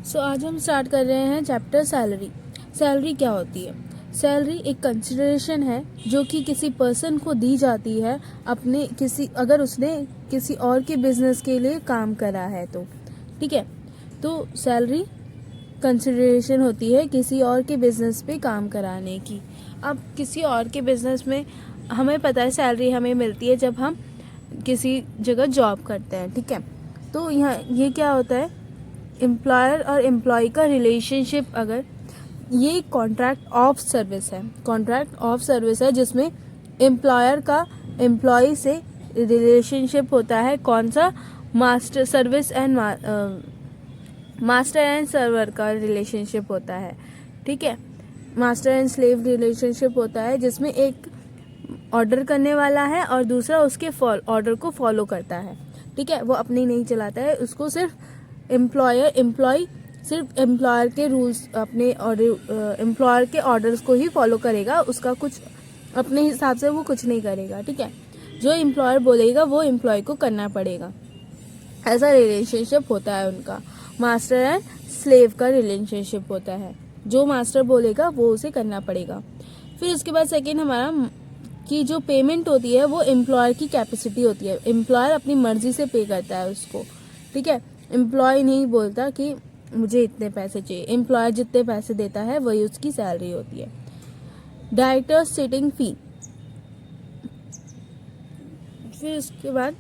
आज हम स्टार्ट कर रहे हैं चैप्टर सैलरी। सैलरी क्या होती है? सैलरी एक कंसिडरेशन है जो कि किसी पर्सन को दी जाती है अपने अगर उसने किसी और के बिजनेस के लिए काम करा है तो। ठीक है, तो सैलरी कंसिडरेशन होती है किसी और के बिजनेस पे काम कराने की। अब किसी और के बिजनेस में हमें पता है सैलरी हमें मिलती है जब हम किसी जगह जॉब करते हैं। ठीक है, तो यहाँ ये क्या होता है, एम्प्लॉयर और एम्प्लॉय का रिलेशनशिप। अगर ये कॉन्ट्रैक्ट ऑफ सर्विस है, कॉन्ट्रैक्ट ऑफ सर्विस है जिसमें एम्प्लॉयर का एम्प्लॉय से रिलेशनशिप होता है। कौन सा? Master service and master and server का रिलेशनशिप होता है। ठीक है, मास्टर एंड स्लेव रिलेशनशिप होता है जिसमें एक ऑर्डर करने वाला है और दूसरा उसके ऑर्डर को फॉलो करता है। ठीक है, वो अपनी नहीं चलाता है, उसको सिर्फ एम्प्लॉय सिर्फ एम्प्लॉयर के रूल्स, अपने एम्प्लॉयर के ऑर्डर्स को ही फॉलो करेगा, उसका कुछ अपने हिसाब से वो कुछ नहीं करेगा। ठीक है, जो एम्प्लॉयर बोलेगा वो एम्प्लॉय को करना पड़ेगा। ऐसा रिलेशनशिप होता है उनका। मास्टर एंड स्लेव का रिलेशनशिप होता है, जो मास्टर बोलेगा वो उसे करना पड़ेगा। फिर उसके बाद सेकेंड हमारा कि जो पेमेंट होती है वो एम्प्लॉयर की कैपेसिटी होती है। एम्प्लॉयर अपनी मर्जी से पे करता है उसको। ठीक है, एम्प्लॉय नहीं बोलता कि मुझे इतने पैसे चाहिए, एम्प्लॉयर जितने पैसे देता है वही उसकी सैलरी होती है। डायरेक्टर सिटिंग फी। फिर उसके बाद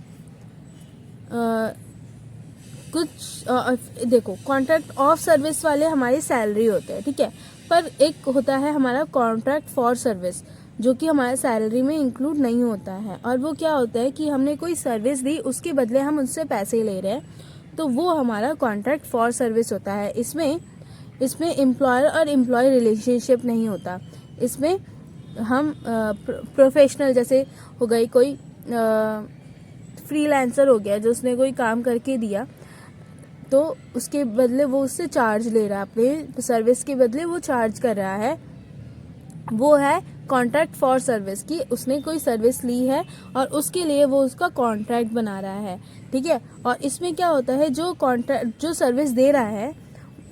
देखो, कॉन्ट्रैक्ट ऑफ सर्विस वाले हमारी सैलरी होते हैं। ठीक है, पर एक होता है हमारा कॉन्ट्रैक्ट फॉर सर्विस जो कि हमारे सैलरी में इंक्लूड नहीं होता है। और वो क्या होता है कि हमने कोई सर्विस दी, उसके बदले हम उससे पैसे ले रहे हैं, तो वो हमारा कॉन्ट्रैक्ट फॉर सर्विस होता है। इसमें एम्प्लॉयर और एम्प्लॉय रिलेशनशिप नहीं होता। इसमें हम प्रोफेशनल, जैसे हो गई कोई फ्रीलांसर हो गया जो उसने कोई काम करके दिया तो उसके बदले वो उससे चार्ज ले रहा है, अपने सर्विस के बदले वो चार्ज कर रहा है, वो है कॉन्ट्रैक्ट फॉर सर्विस। की उसने कोई सर्विस ली है और उसके लिए वो उसका कॉन्ट्रैक्ट बना रहा है। ठीक है, और इसमें क्या होता है, जो सर्विस दे रहा है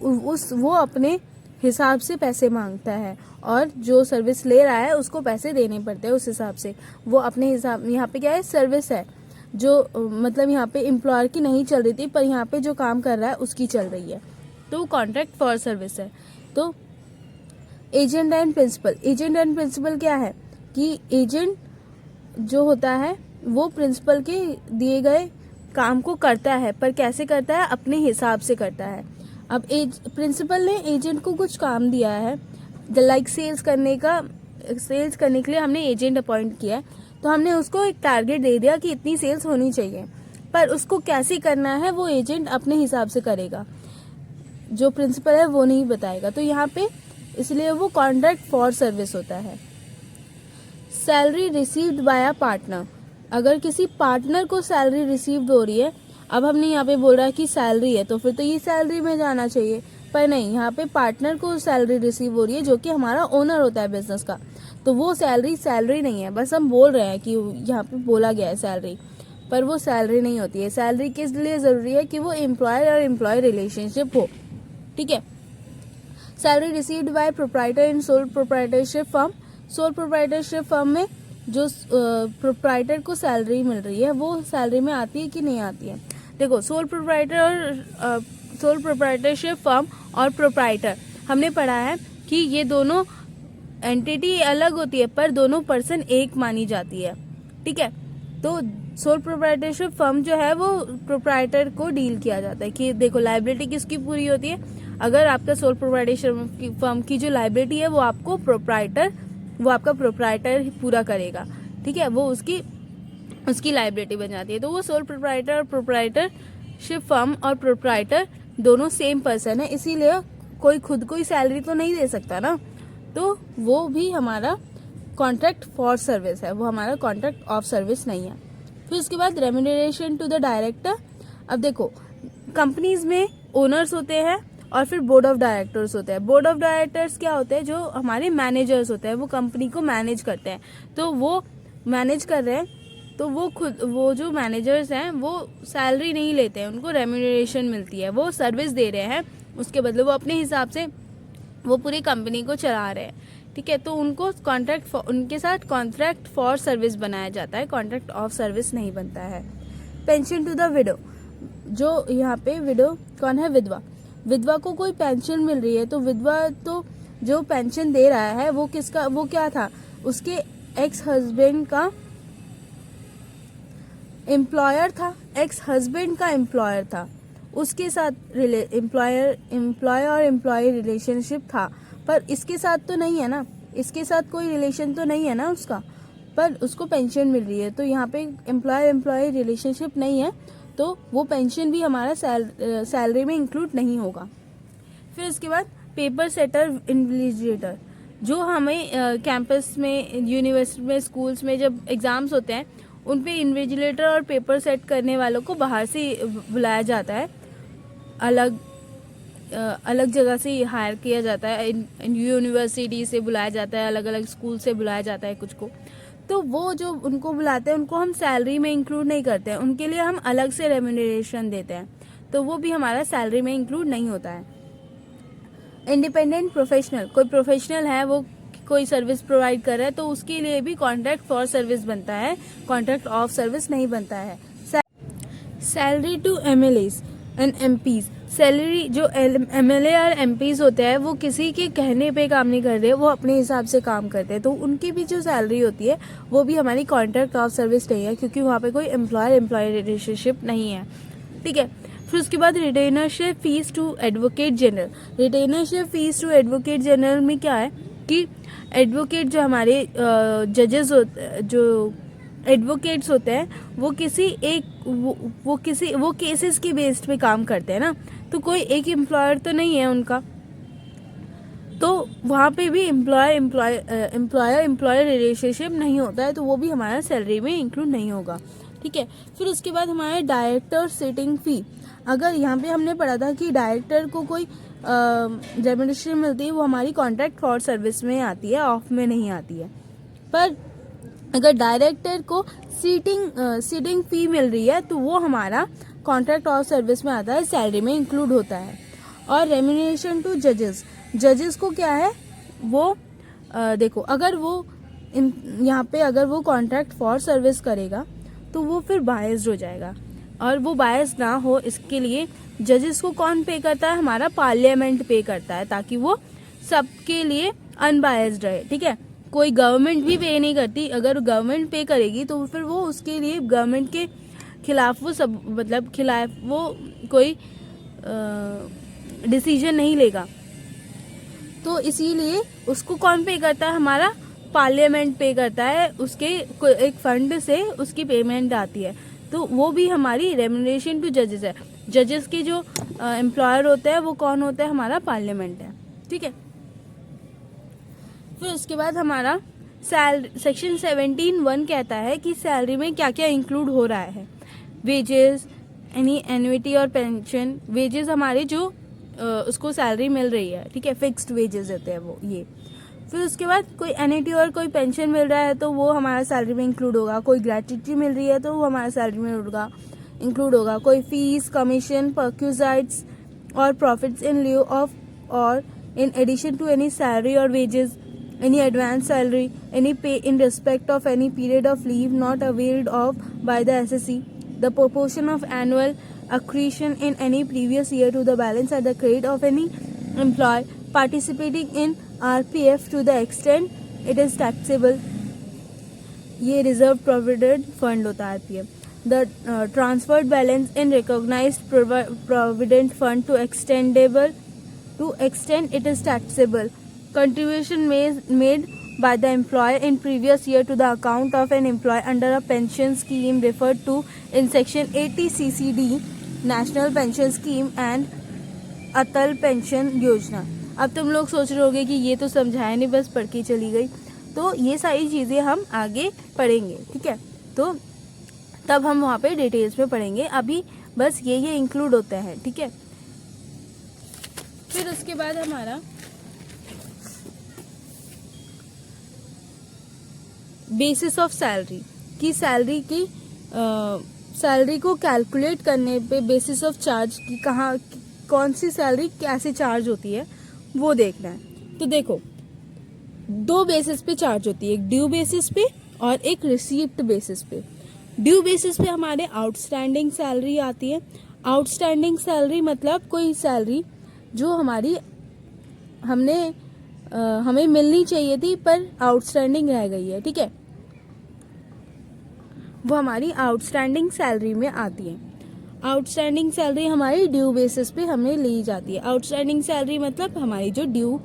वो अपने हिसाब से पैसे मांगता है और जो सर्विस ले रहा है उसको पैसे देने पड़ते हैं उस हिसाब से। वो अपने हिसाब, यहाँ पे क्या है, सर्विस है जो मतलब यहाँ पे एम्प्लॉयर की नहीं चल रही थी, पर यहाँ पे जो काम कर रहा है उसकी चल रही है, तो कॉन्ट्रैक्ट फॉर सर्विस है। तो agent and principal. Agent and principal क्या है कि एजेंट जो होता है वो प्रिंसिपल के दिए गए काम को करता है, पर कैसे करता है, अपने हिसाब से करता है। अब प्रिंसिपल ने एजेंट को कुछ काम दिया है, लाइक सेल्स करने के लिए हमने एजेंट अपॉइंट किया है, तो हमने उसको एक टारगेट दे दिया कि इतनी सेल्स होनी चाहिए, पर उसको कैसे करना है वो एजेंट अपने हिसाब से करेगा, जो प्रिंसिपल है वो नहीं बताएगा। तो यहाँ पे इसलिए वो कॉन्ट्रैक्ट फॉर सर्विस होता है। Salary received by a partner. अगर किसी पार्टनर को सैलरी रिसीव्ड हो रही है, अब हमने यहाँ पे बोल रहा है कि सैलरी है, तो फिर तो ये सैलरी में जाना चाहिए, पर नहीं, यहाँ पे पार्टनर को सैलरी रिसीव हो रही है जो कि हमारा ओनर होता है बिजनेस का, तो वो सैलरी नहीं है। बस हम बोल रहे हैं कि यहाँ पे बोला गया है सैलरी, पर वो सैलरी नहीं होती है। सैलरी किस लिए जरूरी है कि वो एम्प्लॉयर और एम्प्लॉय रिलेशनशिप हो। ठीक है, salary received by proprietor in sole proprietorship firm. Sole proprietorship firm में जो प्रोप्राइटर को सैलरी मिल रही है वो सैलरी में आती है कि नहीं आती है। देखो, सोल प्रोप्राइटरशिप फर्म और प्रोप्राइटर हमने पढ़ा है कि ये दोनों एंटिटी अलग होती है पर दोनों पर्सन एक मानी जाती है। ठीक है, तो सोल प्रोप्राइटरशिप फर्म जो है वो प्रोप्राइटर को डील किया जाता है कि देखो लायबिलिटी किसकी पूरी होती है। अगर आपका सोल प्रोप्राइटरशिप फर्म की जो लायबिलिटी है वो आपका प्रोप्राइटर पूरा करेगा। ठीक है, वो उसकी लायबिलिटी बन जाती है। तो वो सोल प्रोप्राइटर और प्रोप्राइटरशिप फर्म और प्रोप्राइटर दोनों सेम पर्सन है, इसीलिए कोई खुद को ही सैलरी तो नहीं दे सकता ना, तो वो भी हमारा कॉन्ट्रैक्ट फॉर सर्विस है, वो हमारा कॉन्ट्रैक्ट ऑफ सर्विस नहीं है। फिर उसके बाद रेम्यूनरेशन टू द डायरेक्टर। अब देखो, कंपनीज में ओनर्स होते हैं और फिर बोर्ड ऑफ डायरेक्टर्स होते हैं। बोर्ड ऑफ डायरेक्टर्स क्या होते हैं, जो हमारे मैनेजर्स होते हैं, वो कंपनी को मैनेज करते हैं। तो वो मैनेज कर रहे हैं, तो वो जो मैनेजर्स हैं वो सैलरी नहीं लेते हैं, उनको रेम्यूनरेशन मिलती है, वो सर्विस दे रहे हैं, उसके बदले वो अपने हिसाब से वो पूरी कंपनी को चला रहे हैं, ठीक है। तो उनको उनके साथ कॉन्ट्रैक्ट फॉर सर्विस बनाया जाता है, कॉन्ट्रैक्ट ऑफ सर्विस नहीं बनता है। पेंशन टू द विडो, जो यहाँ पे विडो कौन है, विधवा को कोई पेंशन मिल रही है, तो विधवा तो जो पेंशन दे रहा है वो किसका, वो क्या था, उसके एक्स हस्बैंड का एम्प्लॉयर था, एक्स हस्बैंड का एम्प्लॉयर था, उसके साथ एम्प्लॉय और एम्प्लॉय रिलेशनशिप था। पर इसके साथ तो नहीं है ना, इसके साथ कोई रिलेशन तो नहीं है ना उसका, पर उसको पेंशन मिल रही है। तो यहाँ पे एम्प्लॉय रिलेशनशिप नहीं है, तो वो पेंशन भी हमारा सैलरी में इंक्लूड नहीं होगा। फिर उसके बाद पेपर सेटर इन्विजिलेटर, जो हमें कैंपस में, यूनिवर्सिटी में, स्कूल्स में जब एग्जाम्स होते हैं उन पे इन्विजिलेटर और पेपर सेट करने वालों को बाहर से बुलाया जाता है, अलग जगह से हायर किया जाता है, यूनिवर्सिटी से बुलाया जाता है, अलग अलग स्कूल से बुलाया जाता है कुछ को। तो वो जो उनको बुलाते हैं उनको हम सैलरी में इंक्लूड नहीं करते हैं, उनके लिए हम अलग से रेम्यूनरेशन देते हैं, तो वो भी हमारा सैलरी में इंक्लूड नहीं होता है। इंडिपेंडेंट प्रोफेशनल, कोई प्रोफेशनल है वो कोई सर्विस प्रोवाइड कर रहा है, तो उसके लिए भी कॉन्ट्रैक्ट फॉर सर्विस बनता है, कॉन्ट्रैक्ट ऑफ सर्विस नहीं बनता है। Salary to MLAs and MPs, salary जो एमएलए और एमपीज होते हैं वो किसी के कहने पे काम नहीं कर रहे, वो अपने हिसाब से काम करते हैं, तो उनकी भी जो सैलरी होती है वो भी हमारी कॉन्ट्रैक्ट ऑफ सर्विस नहीं है, क्योंकि वहाँ पे कोई एम्प्लॉय रिलेशनशिप नहीं है, ठीक है। फिर उसके बाद retainership fees to advocate general, retainership fees to advocate general में क्या है कि एडवोकेट जो हमारे जजेस जो एडवोकेट्स होते हैं वो किसी एक वो केसेस की बेस्ड पे काम करते हैं ना, तो कोई एक एम्प्लॉयर तो नहीं है उनका, तो वहाँ पे भी एम्प्लॉयर रिलेशनशिप नहीं होता है, तो वो भी हमारा सैलरी में इंक्लूड नहीं होगा, ठीक है। फिर उसके बाद हमारे डायरेक्टर सिटिंग फी, अगर यहाँ पे हमने पढ़ा था कि डायरेक्टर को कोई रेम्यूनरेशन मिलती है वो हमारी कॉन्ट्रैक्ट फॉर सर्विस में आती है, ऑफ में नहीं आती है। पर अगर डायरेक्टर को सीटिंग फी मिल रही है तो वो हमारा कॉन्ट्रैक्ट ऑफ सर्विस में आता है, सैलरी में इंक्लूड होता है। और रेम्यूनरेशन टू जजेस को क्या है, वो देखो अगर वो यहाँ पे अगर वो कॉन्ट्रैक्ट फॉर सर्विस करेगा तो वो फिर बायस्ड हो जाएगा, और वो बायस ना हो इसके लिए जजेस को कौन पे करता है, हमारा पार्लियामेंट पे करता है, ताकि वो सबके लिए अनबायस्ड रहे, ठीक है। कोई गवर्नमेंट भी पे नहीं करती, अगर गवर्नमेंट पे करेगी तो फिर वो उसके लिए गवर्नमेंट के खिलाफ वो सब मतलब खिलाफ वो कोई डिसीजन नहीं लेगा, तो इसीलिए उसको कौन पे करता है, हमारा पार्लियामेंट पे करता है, उसके एक फंड से उसकी पेमेंट आती है, तो वो भी हमारी रेम्यूनरेशन टू जजेस है। जजेस के जो एम्प्लॉयर होते हैं वो कौन होता है, हमारा पार्लियामेंट है, ठीक है। फिर उसके बाद हमारा सेक्शन 17(1) कहता है कि सैलरी में क्या क्या इंक्लूड हो रहा है, वेजेस, एनी एन्युटी और पेंशन। वेजेस हमारे जो उसको सैलरी मिल रही है, ठीक है, फिक्स्ड वेजेस होते हैं वो ये। फिर उसके बाद कोई एन्युटी और कोई पेंशन मिल रहा है तो वो हमारा सैलरी में इंक्लूड होगा, कोई ग्रेच्युटी मिल रही है तो वो हमारा सैलरी में इंक्लूड होगा, कोई फीस, कमीशन, परक्यूजाइट्स और प्रॉफिट्स इन लिeu ऑफ और in addition to any salary or wages, any advance salary, any pay in respect of any period of leave not availed of by the SSC, the proportion of annual accretion in any previous year to the balance at the credit of any employee participating in RPF to the extent it is taxable, ये reserve provident fund होता है RPF, the transferred balance in recognized provident fund to extent it is taxable, contribution made by the employer in previous year to the account of an employee under a pension scheme referred to in section 80 CCD, National Pension Scheme and Atal pension योजना। अब तुम लोग सोच रहे होगे कि ये तो समझाया नहीं, बस पढ़ के चली गई, तो ये सारी चीज़ें हम आगे पढ़ेंगे, ठीक है, तो तब हम वहाँ पे डिटेल्स में पढ़ेंगे, अभी बस ये इंक्लूड होता है, ठीक है। फिर उसके बाद हमारा बेसिस ऑफ सैलरी की सैलरी को कैलकुलेट करने पे बेसिस ऑफ चार्ज की कौन सी सैलरी कैसे चार्ज होती है वो देखना है। तो देखो, दो बेसिस पे चार्ज होती है, एक ड्यू बेसिस पे और एक रिसीप्ट बेसिस पे। ड्यू बेसिस पे हमारे आउटस्टैंडिंग सैलरी आती है। आउटस्टैंडिंग सैलरी मतलब कोई सैलरी जो हमें मिलनी चाहिए थी पर आउटस्टैंडिंग रह गई है, ठीक है, वो हमारी आउटस्टैंडिंग सैलरी में आती है। आउटस्टैंडिंग सैलरी हमारी ड्यू बेसिस पे हमें ली जाती है। आउटस्टैंडिंग सैलरी मतलब हमारी जो ड्यू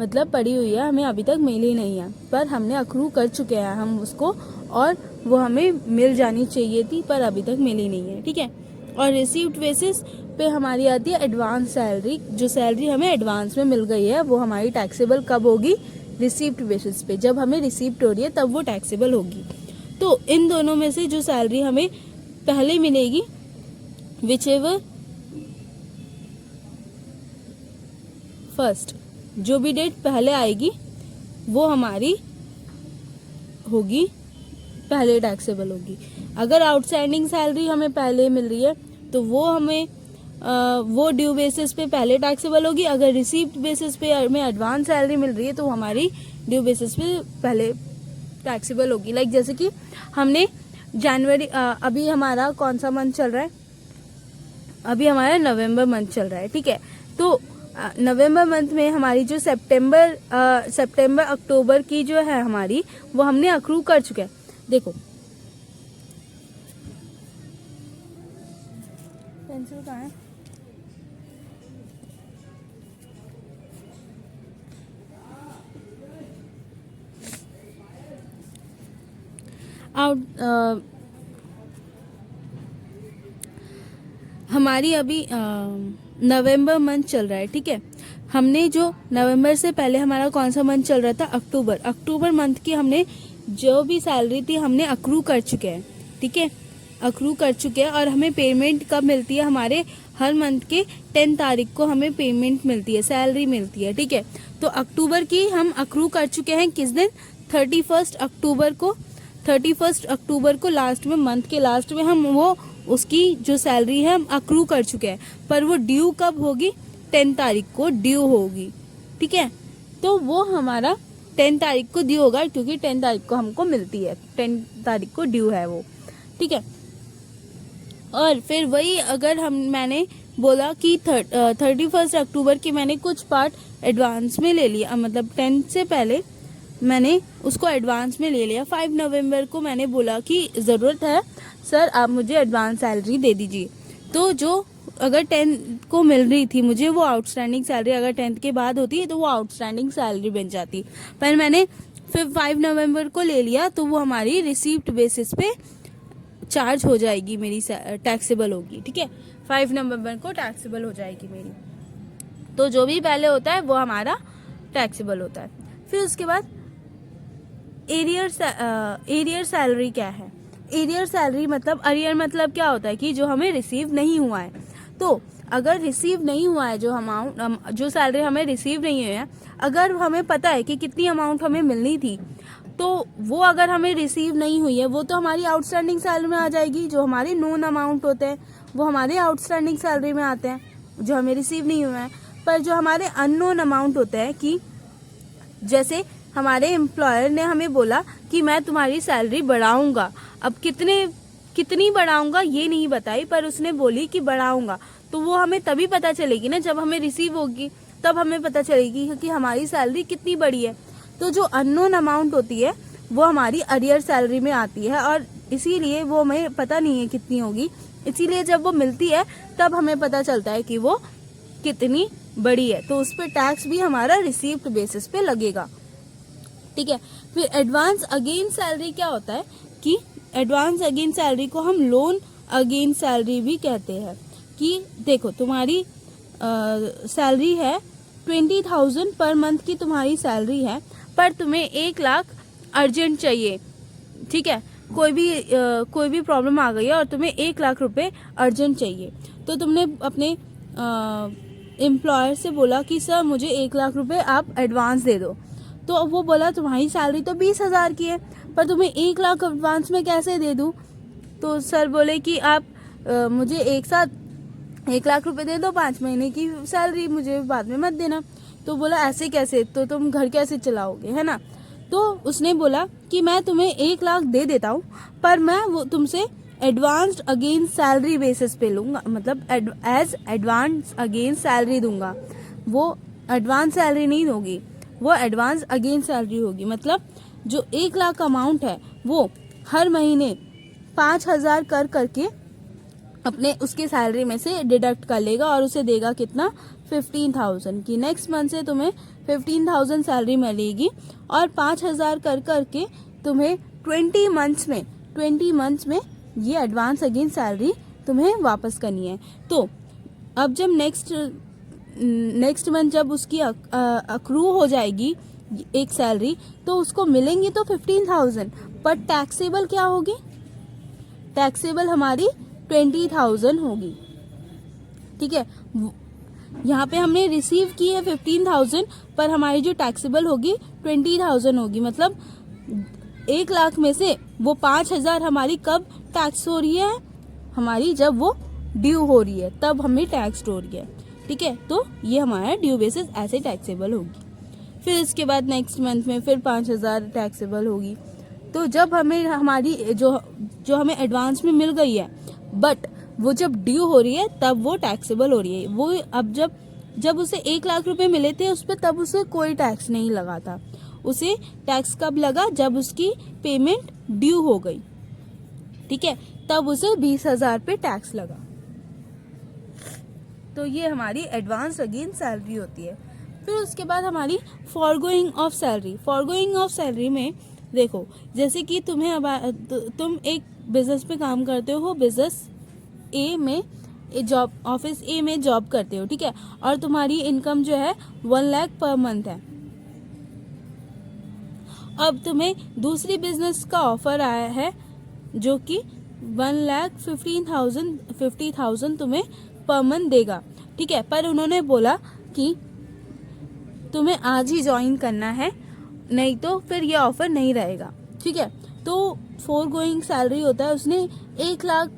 मतलब पड़ी हुई है, हमें अभी तक मिली नहीं है पर हमने अक्रू कर चुके हैं हम उसको, और वो हमें मिल जानी चाहिए थी पर अभी तक मिली नहीं है, ठीक है। और रिसीव्ड बेसिस पे हमारी आती है एडवांस सैलरी। जो सैलरी हमें एडवांस में मिल गई है वो हमारी टैक्सेबल कब होगी? रिसीव्ड बेसिस पे। जब हमें रिसीव्ड हो रही है तब वो टैक्सेबल होगी। तो इन दोनों में से जो सैलरी हमें पहले मिलेगी, विच एवर फर्स्ट, जो भी डेट पहले आएगी वो हमारी होगी, पहले टैक्सेबल होगी। अगर आउटस्टैंडिंग सैलरी हमें पहले मिल रही है तो वो हमें वो ड्यू बेसिस पे पहले टैक्सेबल होगी। अगर रिसीव्ड बेसिस पे हमें एडवांस सैलरी मिल रही है तो हमारी ड्यू बेसिस पे पहले टैक्सेबल होगी। लाइक जैसे कि हमने जनवरी, अभी हमारा कौन सा मंथ चल रहा है? अभी हमारा नवंबर मंथ चल रहा है, ठीक है। तो नवंबर मंथ में हमारी जो सितंबर अक्टूबर की जो है हमारी, वो हमने अक्रू कर चुके हैं। देखो, पेंसिल कहाँ है? हमारी अभी नवंबर मंथ चल रहा है, ठीक है। हमने जो नवंबर से पहले हमारा कौन सा मंथ चल रहा था? अक्टूबर। अक्टूबर मंथ की हमने जो भी सैलरी थी हमने अक्रू कर चुके हैं, ठीक है, अक्रू कर चुके हैं। और हमें पेमेंट कब मिलती है? हमारे हर मंथ के 10 तारीख को हमें पेमेंट मिलती है, सैलरी मिलती है, ठीक है। तो अक्टूबर की हम अक्रू कर चुके हैं किस दिन? 31 अक्टूबर को। 31 अक्टूबर को लास्ट में, मंथ के लास्ट में हम वो उसकी जो सैलरी है हम अक्रू कर चुके हैं, पर वो ड्यू कब होगी? 10 तारीख को ड्यू होगी, ठीक है। तो वो हमारा 10 तारीख को ड्यू होगा, क्योंकि 10 तारीख को हमको मिलती है, 10 तारीख को ड्यू है वो, ठीक है। और फिर वही अगर मैंने बोला कि 31 अक्टूबर की मैंने कुछ पार्ट एडवांस में ले लिया, मतलब 10 से पहले मैंने उसको एडवांस में ले लिया। 5 नवंबर को मैंने बोला कि ज़रूरत है सर आप मुझे एडवांस सैलरी दे दीजिए। तो जो अगर 10 को मिल रही थी मुझे वो आउटस्टैंडिंग सैलरी, अगर 10 के बाद होती है तो वो आउटस्टैंडिंग सैलरी बन जाती, पर मैंने फिर 5 नवंबर को ले लिया तो वो हमारी रिसीव्ड बेसिस पे चार्ज हो जाएगी, मेरी टैक्सेबल होगी, ठीक है। 5 नवंबर को टैक्सेबल हो जाएगी मेरी। तो जो भी पहले होता है वो हमारा टैक्सेबल होता है। फिर उसके बाद एरियर सैलरी क्या है? एरियर सैलरी मतलब, अरियर मतलब क्या होता है कि जो हमें रिसीव नहीं हुआ है। तो अगर रिसीव नहीं हुआ है जो अमाउंट, जो सैलरी हमें रिसीव नहीं हुई है, अगर हमें पता है कि कितनी अमाउंट हमें मिलनी थी, तो वो अगर हमें रिसीव नहीं हुई है वो तो हमारी आउटस्टैंडिंग सैलरी में आ जाएगी। जो हमारे नोन अमाउंट होते हैं वो हमारे आउटस्टैंडिंग सैलरी में आते हैं, जो हमें रिसीव नहीं हुए हैं। पर जो हमारे अननोन अमाउंट होते हैं, कि जैसे हमारे एम्प्लॉयर ने हमें बोला कि मैं तुम्हारी सैलरी बढ़ाऊंगा, अब कितनी बढ़ाऊंगा ये नहीं बताई, पर उसने बोली कि बढ़ाऊंगा, तो वो हमें तभी पता चलेगी ना जब हमें रिसीव होगी, तब हमें पता चलेगी कि हमारी सैलरी कितनी बढ़ी है। तो जो अननोन अमाउंट होती है वो हमारी अरियर सैलरी में आती है, और इसीलिए वो हमें पता नहीं है कितनी होगी, इसीलिए जब वो मिलती है तब हमें पता चलता है कि वो कितनी बड़ी है। तो उस पर टैक्स भी हमारा रिसीव्ड बेसिस पे लगेगा, ठीक है। फिर एडवांस अगेन सैलरी क्या होता है कि एडवांस अगेन सैलरी को हम लोन अगेन सैलरी भी कहते हैं। कि देखो तुम्हारी सैलरी है 20,000 पर मंथ की तुम्हारी सैलरी है, पर तुम्हें 1 लाख अर्जेंट चाहिए, ठीक है, कोई भी प्रॉब्लम आ गई है और तुम्हें 1 लाख रुपए अर्जेंट चाहिए। तो तुमने अपने एम्प्लॉयर से बोला कि सर मुझे 1 लाख रुपए आप एडवांस दे दो। तो वो बोला तुम्हारी सैलरी तो 20,000 की है, पर तुम्हें 1 लाख एडवांस में कैसे दे दूं? तो सर बोले कि आप मुझे एक साथ 1 लाख रुपए दे दो, 5 महीने की सैलरी मुझे बाद में मत देना। तो बोला ऐसे कैसे, तो तुम घर कैसे चलाओगे, है ना। तो उसने बोला कि मैं तुम्हें 1 लाख दे देता हूँ, पर मैं वो तुमसे एडवांस्ड अगेंस्ट सैलरी बेसिस पे लूंगा, मतलब एज एडवांस अगेंस्ट सैलरी दूंगा। वो एडवांस सैलरी नहीं होगी, वो एडवांस अगेंस्ट सैलरी होगी। मतलब जो 1 लाख अमाउंट है वो हर महीने 5,000 कर करके अपने उसके सैलरी में से डिडक्ट कर लेगा और उसे देगा कितना, 15,000 की। नेक्स्ट मंथ से तुम्हें 15,000 सैलरी मिलेगी और 5,000 कर करके तुम्हें 20 मंथ्स में ये एडवांस अगेंस्ट सैलरी तुम्हें वापस करनी है। तो अब जब नेक्स्ट मंथ जब उसकी अक्रू हो जाएगी एक सैलरी, तो उसको मिलेंगी तो 15,000, पर टैक्सेबल क्या होगी, टैक्सेबल हमारी 20,000 होगी। ठीक है, यहाँ पे हमने रिसीव की है 15,000, पर हमारी जो टैक्सेबल होगी 20,000 होगी। मतलब 1 लाख में से वो 5,000 हमारी कब टैक्स हो रही है, हमारी जब वो ड्यू हो रही है तब हमें टैक्स हो रही है। ठीक है, तो ये हमारा ड्यू बेसिस ऐसे टैक्सेबल होगी। फिर इसके बाद नेक्स्ट मंथ में फिर 5,000 टैक्सेबल होगी। तो जब हमें हमारी जो हमें एडवांस में मिल गई है, बट वो जब ड्यू हो रही है तब वो टैक्सेबल हो रही है। वो अब जब उसे 1 लाख रुपए मिले थे उस पर, तब उसे कोई टैक्स नहीं लगा था। उसे टैक्स कब लगा, जब उसकी पेमेंट ड्यू हो गई। ठीक है, तब उसे 20,000 पे टैक्स लगा। तो ये हमारी एडवांस अगेंस्ट सैलरी होती है। फिर उसके बाद हमारी forgoing of salary. Forgoing of salary में देखो, जैसे कि तुम एक बिजनेस पे काम करते हो, बिजनेस ए में जॉब, ऑफिस ए में जॉब करते हो, ठीक है, और तुम्हारी इनकम जो है 1 लाख पर मंथ है। अब तुम्हें दूसरी बिजनेस का ऑफर आया है जो कि 1,50,000 तुम्हें पर मंथ देगा। ठीक है, पर उन्होंने बोला कि तुम्हें आज ही ज्वाइन करना है, नहीं तो फिर ये ऑफर नहीं रहेगा। ठीक है, तो फोरगोइंग सैलरी होता है। उसने 1 लाख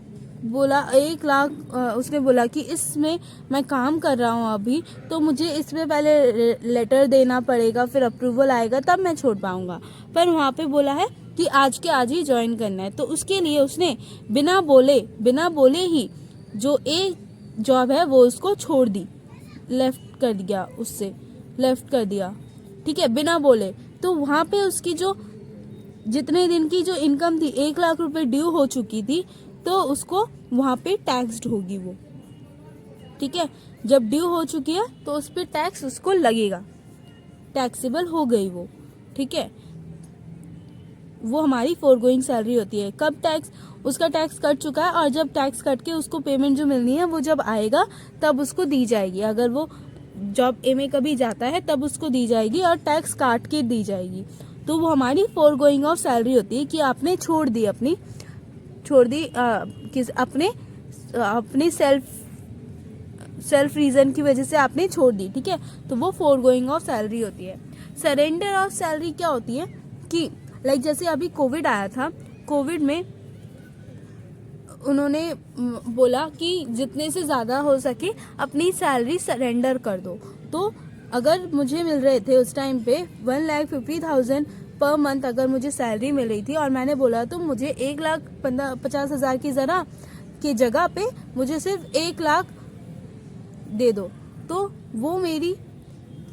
बोला, 1 लाख उसने बोला कि इसमें मैं काम कर रहा हूँ अभी, तो मुझे इसमें पहले लेटर देना पड़ेगा, फिर अप्रूवल आएगा तब मैं छोड़ पाऊंगा। पर वहाँ पे बोला है कि आज के आज ही ज्वाइन करना है। तो उसके लिए उसने बिना बोले ही जो एक जॉब है वो उसको छोड़ दी, लेफ्ट कर दिया। ठीक है, बिना बोले। तो वहाँ पे उसकी जो जितने दिन की जो इनकम थी, 1 लाख रुपए ड्यू हो चुकी थी, तो उसको वहाँ पे टैक्स्ड होगी वो। ठीक है, जब ड्यू हो चुकी है तो उस पर टैक्स उसको लगेगा, टैक्सेबल हो गई वो। ठीक है, वो हमारी फोरगोइंग सैलरी होती है। कब उसका टैक्स कट चुका है, और जब टैक्स कट के उसको पेमेंट जो मिलनी है वो जब आएगा तब उसको दी जाएगी। अगर वो जॉब ए में कभी जाता है तब उसको दी जाएगी और टैक्स काट के दी जाएगी। तो वो हमारी फोरगोइंग ऑफ सैलरी होती है कि आपने छोड़ दी अपने सेल्फ रीजन की वजह से आपने छोड़ दी। ठीक है, तो वो फोरगोइंग ऑफ सैलरी होती है। सरेंडर ऑफ सैलरी क्या होती है कि जैसे अभी कोविड आया था, कोविड में उन्होंने बोला कि जितने से ज्यादा हो सके अपनी सैलरी सरेंडर कर दो। तो अगर मुझे मिल रहे थे उस टाइम पे 1,50,000 पर मंथ अगर मुझे सैलरी मिल रही थी, और मैंने बोला तो मुझे 1,50,000 की जगह पे मुझे सिर्फ 1 लाख दे दो, तो वो मेरी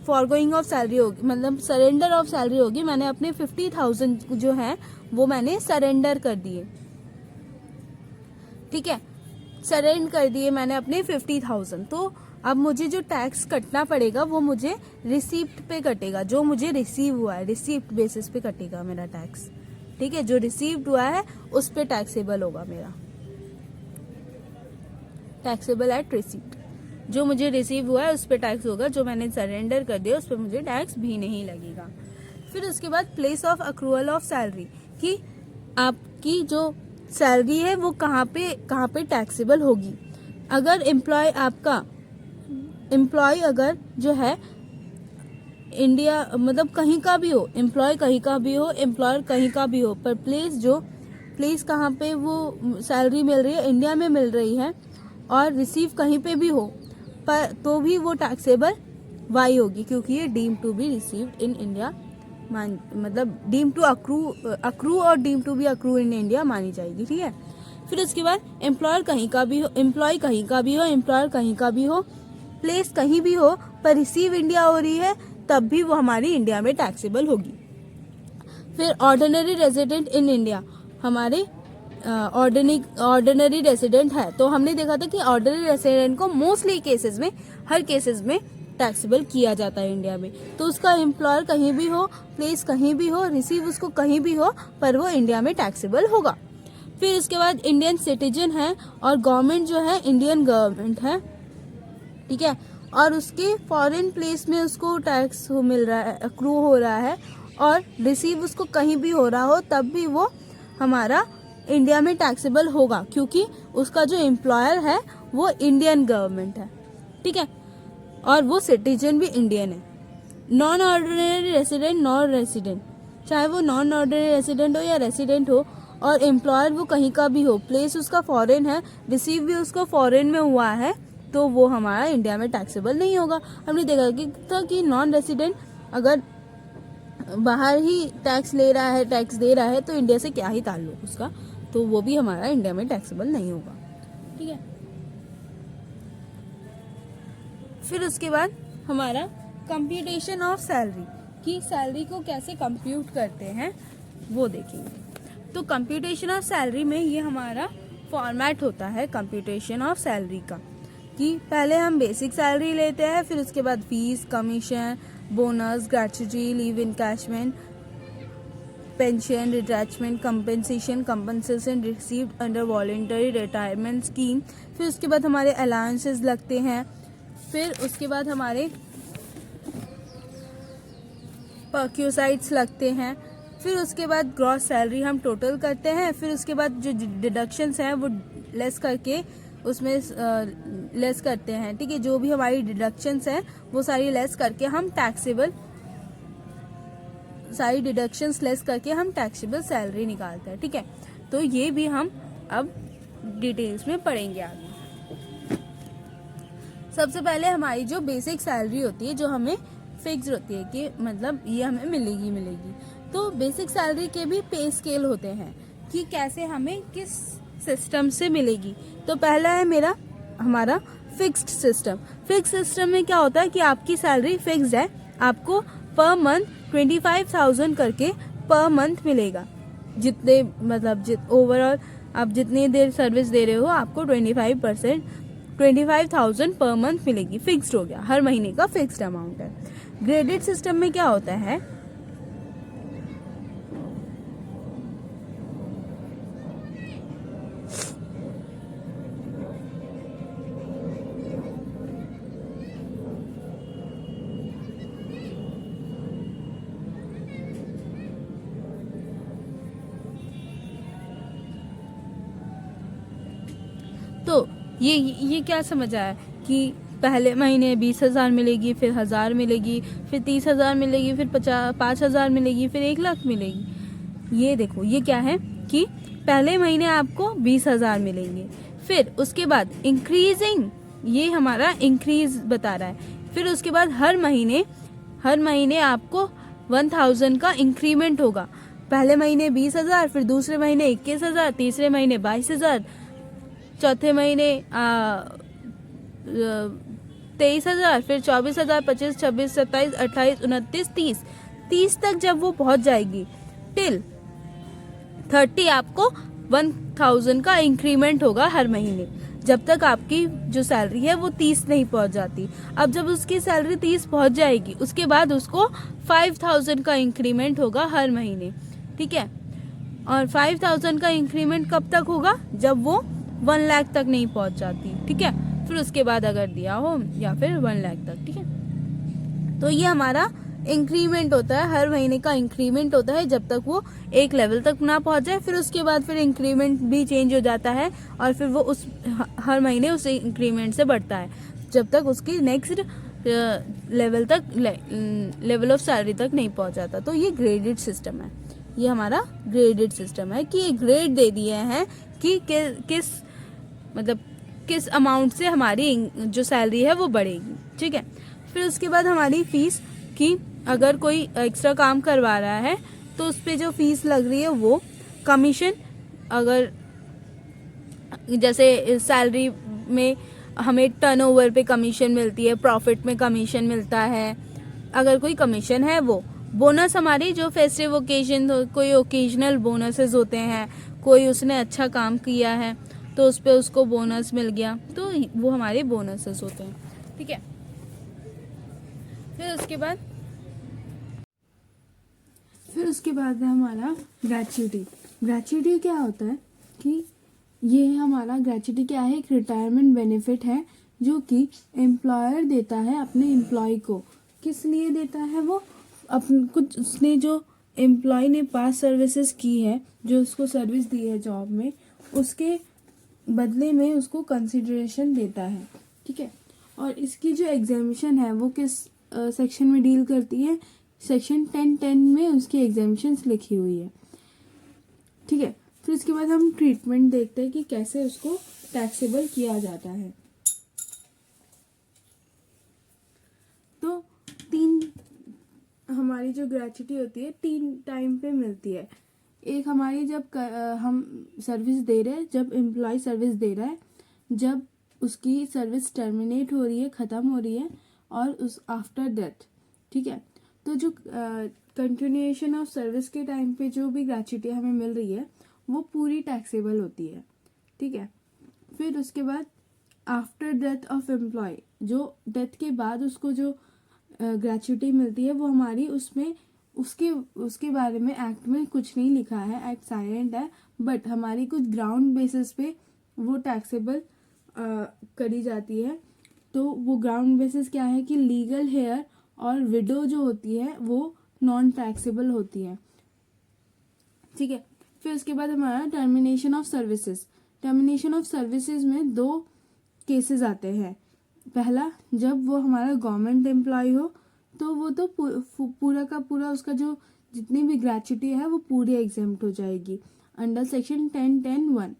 फॉरगोइंग ऑफ सैलरी होगी, मतलब सरेंडर ऑफ सैलरी होगी। मैंने अपने 50,000 जो है वो मैंने सरेंडर कर दिए। ठीक है, सरेंडर कर दिए मैंने अपने 50,000। तो अब मुझे जो टैक्स कटना पड़ेगा वो मुझे रिसीप्ट पे कटेगा, जो मुझे रिसीव हुआ है, रिसीप्ट बेसिस पे कटेगा मेरा टैक्स। ठीक है, जो रिसीव्ड हुआ है उस पे टैक्सेबल होगा मेरा, टैक्सेबल एट रिसीप्ट। जो मुझे रिसीव हुआ है उस पे टैक्स होगा, जो मैंने सरेंडर कर दिया उस पे मुझे टैक्स भी नहीं लगेगा। फिर उसके बाद place of accrual of salary, कि आपकी जो सैलरी है वो कहाँ पे टैक्सेबल होगी। अगर एम्प्लॉय अगर जो है इंडिया, मतलब कहीं का भी हो, एम्प्लॉय कहीं का भी हो, एम्प्लॉयर कहीं का भी हो, पर प्लेस कहाँ पे वो सैलरी मिल रही है, इंडिया में मिल रही है, और रिसीव कहीं पे भी हो पर तो भी वो टैक्सेबल वाई होगी, क्योंकि ये deem to be received in India मतलब डीम टू अक्रू और deem to be accrue in India मानी जाएगी। ठीक है, फिर उसके बाद एम्प्लॉयर कहीं का भी हो, एम्प्लॉय कहीं का भी हो, एम्प्लॉयर कहीं का भी हो, प्लेस कहीं भी हो, पर रिसीव इंडिया हो रही है तब भी वो हमारी इंडिया में टैक्सेबल होगी। फिर ऑर्डिनरी रेजिडेंट इन इंडिया, हमारे ऑर्डिनरी रेजिडेंट है, तो हमने देखा था कि ऑर्डिनरी रेजिडेंट को मोस्टली केसेस में, हर केसेस में टैक्सेबल किया जाता है इंडिया में। तो उसका एम्प्लॉयर कहीं भी हो, प्लेस कहीं भी हो, रिसीव उसको कहीं भी हो, पर वो इंडिया में टैक्सेबल होगा। फिर उसके बाद इंडियन सिटीजन है और गवर्नमेंट जो है इंडियन गवर्नमेंट है, ठीक है, और उसके फॉरेन प्लेस में उसको टैक्स मिल रहा है, अक्रू हो रहा है, और रिसीव उसको कहीं भी हो रहा हो तब भी वो हमारा इंडिया में टैक्सेबल होगा, क्योंकि उसका जो एम्प्लॉयर है वो इंडियन गवर्नमेंट है। ठीक है, और वो सिटीजन भी इंडियन है। Non ordinary resident, non resident, चाहे वो नॉन ऑर्डिनरी रेसिडेंट हो या रेसिडेंट हो, और एम्प्लॉयर वो कहीं का भी हो, प्लेस उसका फॉरेन है, रिसीव भी उसको फॉरेन में हुआ है, तो वो हमारा इंडिया में टैक्सेबल नहीं होगा। हमने देखा कि नॉन रेसिडेंट अगर बाहर ही टैक्स ले रहा है, टैक्स दे रहा है, तो इंडिया से क्या ही ताल्लुक उसका, तो वो भी हमारा इंडिया में टैक्सेबल नहीं होगा। ठीक है, फिर उसके बाद हमारा कंप्यूटेशन ऑफ सैलरी, कि सैलरी को कैसे कंप्यूट करते हैं वो देखेंगे। तो कंप्यूटेशन ऑफ सैलरी में ये हमारा फॉर्मेट होता है कंप्यूटेशन ऑफ सैलरी का, कि पहले हम बेसिक सैलरी लेते हैं, फिर उसके बाद fees, commission, bonus, gratuity, leave encashment, pension, retrenchment, compensation received under voluntary retirement scheme, फिर उसके बाद हमारे अलाउंसेस लगते हैं, फिर उसके बाद हमारे पर्क्यूसाइड्स लगते हैं, फिर उसके बाद ग्रॉस सैलरी हम टोटल करते हैं, फिर उसके बाद जो डिडक्शंस हैं वो लेस करके उसमें लेस करते हैं। ठीक है, जो भी हमारी डिडक्शंस हैं वो सारी लेस करके हम टैक्सेबल, सारी डिडक्शंस लेस करके हम टैक्सेबल सैलरी निकालते हैं। ठीक है, तो ये भी हम अब डिटेल्स में पढ़ेंगे आगे। सबसे पहले हमारी जो बेसिक सैलरी होती है, जो हमें फिक्स होती है कि मतलब ये हमें मिलेगी, तो बेसिक सैलरी के भी पे स्केल होते हैं कि कैसे हमें किस सिस्टम से मिलेगी। तो पहला है हमारा फिक्स्ड सिस्टम। फिक्स्ड सिस्टम में क्या होता है कि आपकी सैलरी फिक्स्ड है, आपको पर मंथ 25,000 करके पर मंथ मिलेगा, जितने मतलब ओवरऑल आप जितनी देर सर्विस दे रहे हो आपको 25,000 पर मंथ मिलेगी, फिक्स्ड हो गया, हर महीने का फिक्स्ड अमाउंट है। ग्रेडेड सिस्टम में क्या होता है, तो ये क्या समझ आया कि पहले महीने 20,000 मिलेगी, फिर 1,000 मिलेगी, फिर 30,000 मिलेगी, फिर 5,000 मिलेगी, फिर 1,00,000 मिलेगी। ये देखो, ये क्या है कि पहले महीने आपको 20,000 मिलेंगे, फिर उसके बाद इंक्रीजिंग, ये हमारा इंक्रीज बता रहा है, फिर उसके बाद हर महीने आपको 1,000 का इंक्रीमेंट होगा। पहले महीने 20,000, फिर दूसरे महीने 21,000, तीसरे महीने 22,000, चौथे महीने 23,000, फिर 24,000, 25, 26, 27, 28, 29, 30 तक जब वो पहुंच जाएगी, टिल 30 आपको 1,000 का इंक्रीमेंट होगा हर महीने, जब तक आपकी जो सैलरी है वो 30 नहीं पहुंच जाती। अब जब उसकी सैलरी 30 पहुंच जाएगी, उसके बाद उसको 5,000 का इंक्रीमेंट होगा हर महीने। ठीक है, और 5,000 का इंक्रीमेंट कब तक होगा, जब वो 1,00,000 तक नहीं पहुंच जाती। ठीक है, फिर उसके बाद अगर दिया हो या फिर 1,00,000 तक। ठीक है, तो ये हमारा इंक्रीमेंट होता है, हर महीने का इंक्रीमेंट होता है जब तक वो एक लेवल तक ना पहुंच जाए, फिर उसके बाद फिर इंक्रीमेंट भी चेंज हो जाता है और फिर वो उस हर महीने उस इंक्रीमेंट से बढ़ता है जब तक उसकी नेक्स्ट लेवल ऑफ सैलरी तक नहीं पहुंच जाता। तो ये ग्रेडेड सिस्टम है, ये हमारा ग्रेडेड सिस्टम है कि ये ग्रेड दे दिए हैं कि किस मतलब किस अमाउंट से हमारी जो सैलरी है वो बढ़ेगी, ठीक है। फिर उसके बाद हमारी फीस की, अगर कोई एक्स्ट्रा काम करवा रहा है तो उस पर जो फीस लग रही है वो कमीशन, अगर जैसे सैलरी में हमें टर्नओवर पे कमीशन मिलती है, प्रॉफिट में कमीशन मिलता है, अगर कोई कमीशन है वो। बोनस हमारी जो फेस्टिव ओकेजन, कोई ओकेजनल बोनसेस होते हैं, कोई उसने अच्छा काम किया है तो उस पर उसको बोनस मिल गया, तो वो हमारे बोनसेस होते हैं, ठीक है। फिर उसके बाद है हमारा ग्रेच्युटी। ग्रेच्युटी क्या होता है कि ये हमारा ग्रेच्युटी क्या है, एक रिटायरमेंट बेनिफिट है जो कि एम्प्लॉयर देता है अपने एम्प्लॉय को। किस लिए देता है वो? अपन कुछ उसने जो एम्प्लॉय ने पास सर्विसेज की है, जो उसको सर्विस दी है जॉब में, उसके बदले में उसको कंसिडरेशन देता है, ठीक है। और इसकी जो एग्जामिशन है वो किस सेक्शन में डील करती है? सेक्शन 10(10) में उसकी एग्जामिशंस लिखी हुई है, ठीक है। फिर इसके बाद हम ट्रीटमेंट देखते हैं कि कैसे उसको टैक्सेबल किया जाता है। तो तीन हमारी जो ग्रेच्युटी होती है 3 टाइम पे मिलती है। एक हमारी जब हम सर्विस दे रहे हैं, जब एम्प्लॉय सर्विस दे रहा है, जब उसकी सर्विस टर्मिनेट हो रही है, ख़त्म हो रही है, और उस आफ्टर डेथ, ठीक है। तो जो कंटिन्यूएशन ऑफ सर्विस के टाइम पे जो भी ग्रेच्युटी हमें मिल रही है वो पूरी टैक्सेबल होती है, ठीक है। फिर उसके बाद आफ्टर डेथ ऑफ एम्प्लॉय, जो डेथ के बाद उसको जो ग्रेच्युटी मिलती है वो हमारी उसमें उसके बारे में एक्ट में कुछ नहीं लिखा है, एक्ट साइलेंट है, बट हमारी कुछ ग्राउंड बेसिस पे वो टैक्सेबल करी जाती है। तो वो ग्राउंड बेसिस क्या है कि लीगल हेयर और विडो जो होती है वो नॉन टैक्सेबल होती है, ठीक है। फिर उसके बाद हमारा termination of services. Termination of services में 2 केसेस आते हैं। पहला, जब वो हमारा गवर्नमेंट एम्प्लॉय हो तो वो तो पूरा का पूरा उसका जो जितनी भी ग्रेच्युटी है वो पूरी एग्जेम्प्ट हो जाएगी अंडर सेक्शन 10(10)(1).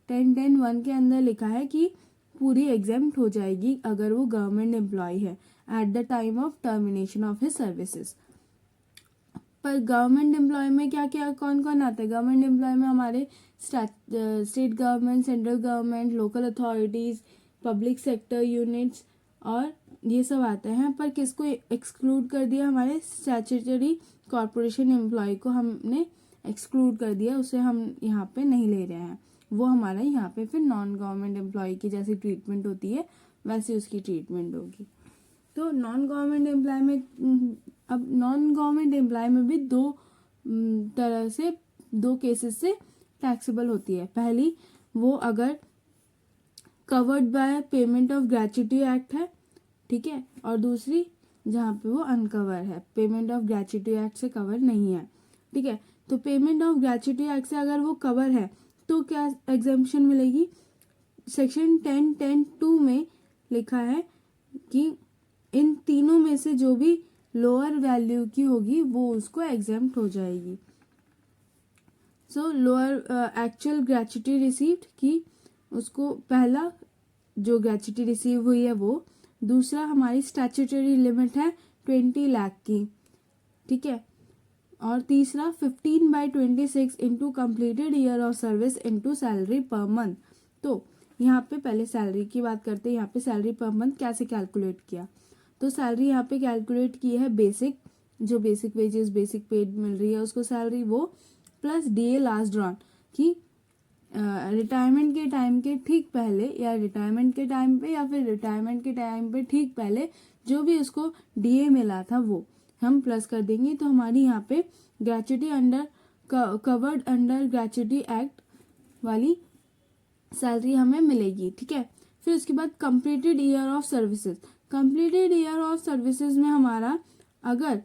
10(10)(1) के अंदर लिखा है कि पूरी एग्जेम्प्ट हो जाएगी अगर वो गवर्नमेंट एम्प्लॉय है at the time of termination of his services. पर गवर्नमेंट एम्प्लॉय में क्या क्या कौन कौन आता है? गवर्नमेंट एम्प्लॉय में हमारे state government, central government, local authorities, public sector units और ये सब आते हैं। पर किसको एक्सक्लूड कर दिया? हमारे स्टैट्यूटरी कॉरपोरेशन एम्प्लॉय को हमने एक्सक्लूड कर दिया, उसे हम यहाँ पे नहीं ले रहे हैं। वो हमारा यहाँ पे फिर नॉन गवर्नमेंट एम्प्लॉय की जैसी ट्रीटमेंट होती है वैसे उसकी ट्रीटमेंट होगी। तो नॉन गवर्नमेंट एम्प्लॉय में अब नॉन गवर्नमेंट एम्प्लॉय में भी 2 तरह से 2 केसेस से टैक्सेबल होती है। पहली, वो अगर covered by payment of gratuity act है, ठीक है, और दूसरी जहाँ पे वो अनकवर है, पेमेंट ऑफ ग्रेच्युटी एक्ट से कवर नहीं है, ठीक है। तो पेमेंट ऑफ ग्रेच्युटी एक्ट से अगर वो कवर है तो क्या एग्जेम्पशन मिलेगी? सेक्शन 10(10)(2) में लिखा है कि इन तीनों में से जो भी लोअर वैल्यू की होगी वो उसको एग्जेम्प्ट हो जाएगी। सो लोअर एक्चुअल ग्रेच्युटी रिसीव्ड की उसको पहला जो ग्रेच्युटी रिसीव हुई है वो, दूसरा हमारी स्टैट्यूटरी लिमिट है 20 लाख की, ठीक है, और तीसरा 15/26 into completed year of service into salary per month. तो यहाँ पे पहले सैलरी की बात करते हैं। यहाँ पे सैलरी पर मंथ कैसे कैलकुलेट किया? तो सैलरी यहाँ पे कैलकुलेट की है बेसिक, जो बेसिक वेजेस बेसिक पेड मिल रही है उसको सैलरी, वो प्लस DA लास्ट ड्रॉन की रिटायरमेंट के टाइम के ठीक पहले या रिटायरमेंट के टाइम पे या फिर रिटायरमेंट के टाइम पे ठीक पहले जो भी उसको DA मिला था वो हम प्लस कर देंगे। तो हमारी यहाँ पे gratuity under covered under gratuity act वाली सैलरी हमें मिलेगी, ठीक है। फिर उसके बाद completed year of services. Completed year of services में हमारा अगर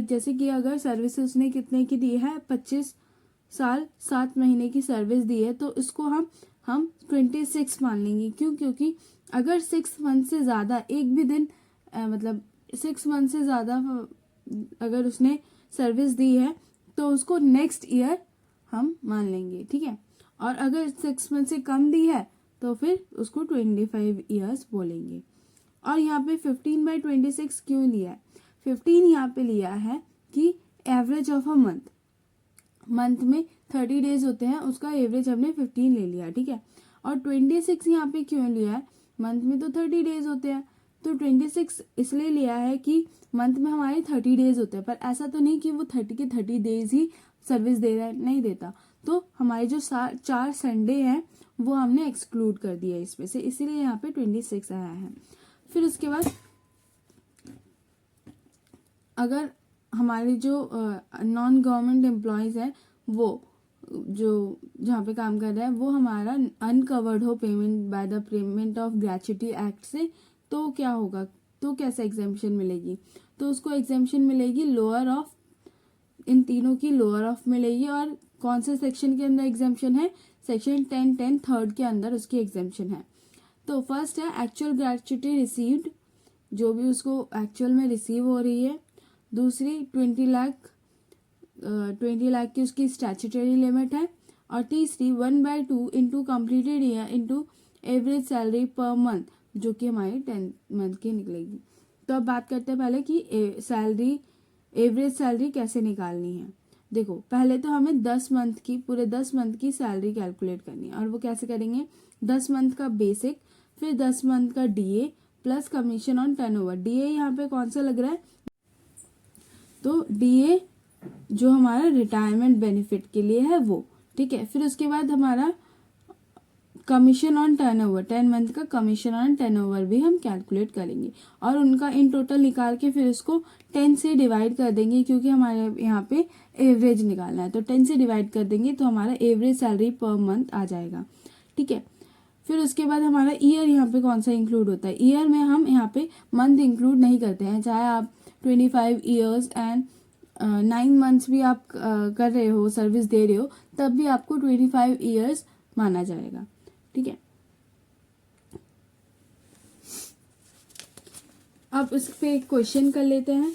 जैसे कि अगर सर्विस उसने कितने की दी है, 25 साल 7 महीने की सर्विस दी है, तो इसको हम 26 मान लेंगे। क्यों? क्योंकि अगर 6 मंथ से ज़्यादा एक भी दिन मतलब 6 मंथ से ज़्यादा अगर उसने सर्विस दी है तो उसको नेक्स्ट ईयर हम मान लेंगे, ठीक है। और अगर 6 मंथ से कम दी है तो फिर उसको 25 ईयर्स बोलेंगे। और यहाँ पे 15/26 क्यों लिया है? 15 यहाँ पे लिया है कि एवरेज ऑफ अ मंथ में 30 डेज होते हैं, उसका एवरेज हमने 15 ले लिया, ठीक है। और 26 यहाँ पे क्यों लिया है? मंथ में तो 30 डेज होते हैं, तो 26 इसलिए लिया है कि मंथ में हमारे 30 डेज होते हैं, पर ऐसा तो नहीं कि वो 30 के 30 डेज ही सर्विस दे रहा है, नहीं देता। तो हमारे जो 4 संडे हैं वो हमने एक्सक्लूड कर दिया इसमें से, इसीलिए यहाँ पे 26 आया है। फिर उसके बाद अगर हमारे जो नॉन गवर्नमेंट एम्प्लॉयज़ हैं, वो जो जहाँ पे काम कर रहा है, वो हमारा अनकवर्ड हो payment by the payment of gratuity act से, तो क्या होगा? तो कैसे एग्जेम्पशन मिलेगी? तो उसको एग्जेम्पशन मिलेगी लोअर ऑफ, इन तीनों की लोअर ऑफ मिलेगी। और कौन से सेक्शन के अंदर एग्जेम्पशन है? सेक्शन 10(10) थर्ड के अंदर उसकी एग्जेम्पशन है। तो फर्स्ट है एक्चुअल ग्रेच्युटी रिसीव्ड, जो भी उसको एक्चुअल में रिसीव हो रही है। दूसरी 20 लाख की उसकी स्टैट्यूटरी लिमिट है। और तीसरी 1/2 into completed year into average salary per month, जो कि हमारी 10 मंथ की निकलेगी। तो अब बात करते हैं पहले कि सैलरी, एवरेज सैलरी कैसे निकालनी है। देखो, पहले तो हमें 10 मंथ की, पूरे 10 मंथ की सैलरी कैलकुलेट करनी है। और वो कैसे करेंगे? 10 मंथ का बेसिक, फिर 10 मंथ का DA plus commission on turnover. DA यहाँ पे कौन सा लग रहा है? तो डीए जो हमारा रिटायरमेंट बेनिफिट के लिए है वो, ठीक है। फिर उसके बाद हमारा कमीशन ऑन टर्नओवर, 10 मंथ का कमीशन ऑन टर्नओवर भी हम कैलकुलेट करेंगे, और उनका इन टोटल निकाल के फिर उसको 10 से डिवाइड कर देंगे, क्योंकि हमारे यहाँ पे एवरेज निकालना है। तो 10 से डिवाइड कर देंगे तो हमारा एवरेज सैलरी पर मंथ आ जाएगा, ठीक है। फिर उसके बाद हमारा ईयर यहाँ पे कौन सा इंक्लूड होता है? ईयर में हम यहाँ पे मंथ इंक्लूड नहीं करते हैं, चाहे आप 25 ईयर्स एंड 9 मंथ्स भी आप कर रहे हो, सर्विस दे रहे हो, तब भी आपको 25 ईयर्स माना जाएगा, ठीक है। अब उस पे एक क्वेश्चन कर लेते हैं।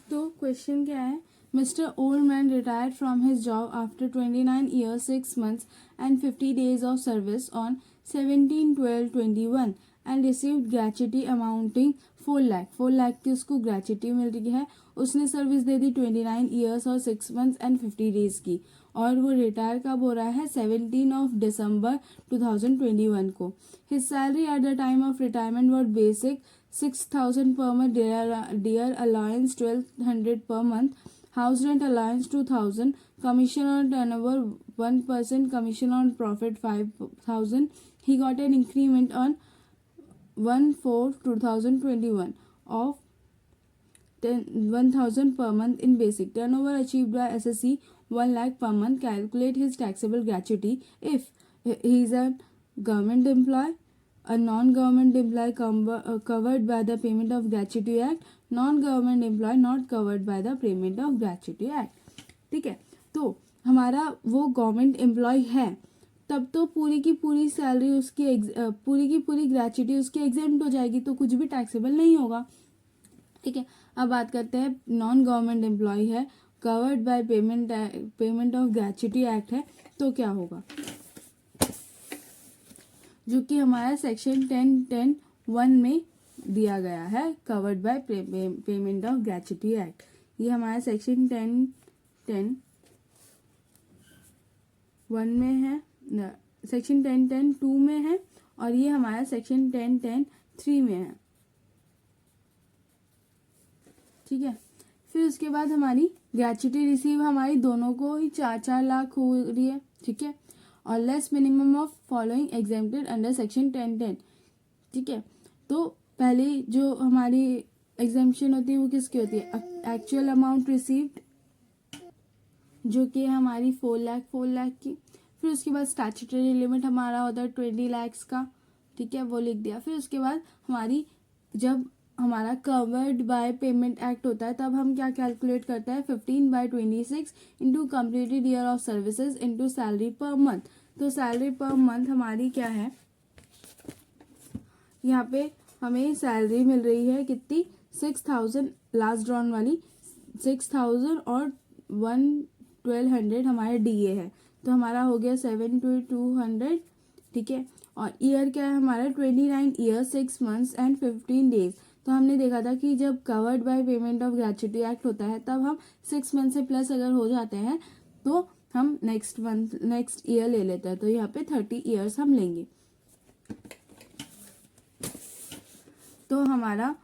तो क्वेश्चन क्या है? Mister old man retired from his job after 29 years 6 months and 50 days of service on 17/12/21 and received gratuity amounting 4 lakh. 4 lakh की उसको ग्रेच्युटी मिल रही है। उसने सर्विस दे दी 29 ईयर्स और 6 मंथ्स एंड 50 डेज की, और वो रिटायर कब हो रहा है? 17 दिसंबर 2021 को। His salary at the time of retirement was basic 6,000 per month, dear allowance 1,200 per month, house rent allowance 2,000, commission on turnover 1%, commission on profit 5,000. He got an increment on 1/4/2021 of 1,000 per month in basic. Turnover achieved by SSC 1 lakh per month. Calculate his taxable gratuity if he is a government employee, a non-government employee covered by the payment of gratuity act, non-government employee not covered by the payment of gratuity act, ठीक है। तो हमारा वो government employ है, तब तो पूरी की पूरी सैलरी उसकी पूरी की पूरी ग्रेच्युटी उसकी एग्जेम्प्ट हो जाएगी, तो कुछ भी टैक्सेबल नहीं होगा, ठीक है। अब बात करते हैं नॉन गवर्नमेंट एम्प्लॉय है, covered by payment of gratuity act है, तो क्या होगा? जो कि हमारा सेक्शन 10(10)(1) में दिया गया है, covered by payment of gratuity act. ये हमारा सेक्शन 10(10)(1) में है, सेक्शन 10(10)(2) में है, और ये हमारा सेक्शन 10(10)(3) में है, ठीक है। फिर उसके बाद हमारी ग्रेच्युटी रिसीव हमारी दोनों को ही 4-4 लाख हो रही है, ठीक है। और less minimum of following exempted under section 10(10), ठीक है। तो पहली जो हमारी एग्जेम्पशन होती है वो किसकी होती है? एक्चुअल अमाउंट रिसीव्ड, जो कि हमारी 4 लाख की। फिर उसके बाद स्टैट्यूटरी लिमिट हमारा होता है 20 लाख का, ठीक है, वो लिख दिया। फिर उसके बाद हमारी जब हमारा कवर्ड बाय पेमेंट एक्ट होता है, तब हम क्या कैलकुलेट करते हैं, 15/26 into completed year of services into salary per month. तो सैलरी पर मंथ हमारी क्या है, यहाँ पे हमें सैलरी मिल रही है कितनी, 6000 लास्ट ड्रॉन वाली 6000 और 1200 हमारे डीए है, तो हमारा हो गया 7200, ठीक है। और ईयर क्या है हमारा, 29 ईयर्स 6 मंथ्स एंड 15 डेज। तो हमने देखा था कि जब covered by payment of gratuity act होता है तब हम 6 मंथ से प्लस अगर हो जाते हैं तो हम नेक्स्ट ईयर ले लेते हैं, तो यहाँ पे 30 ईयर्स हम लेंगे। तो हमारा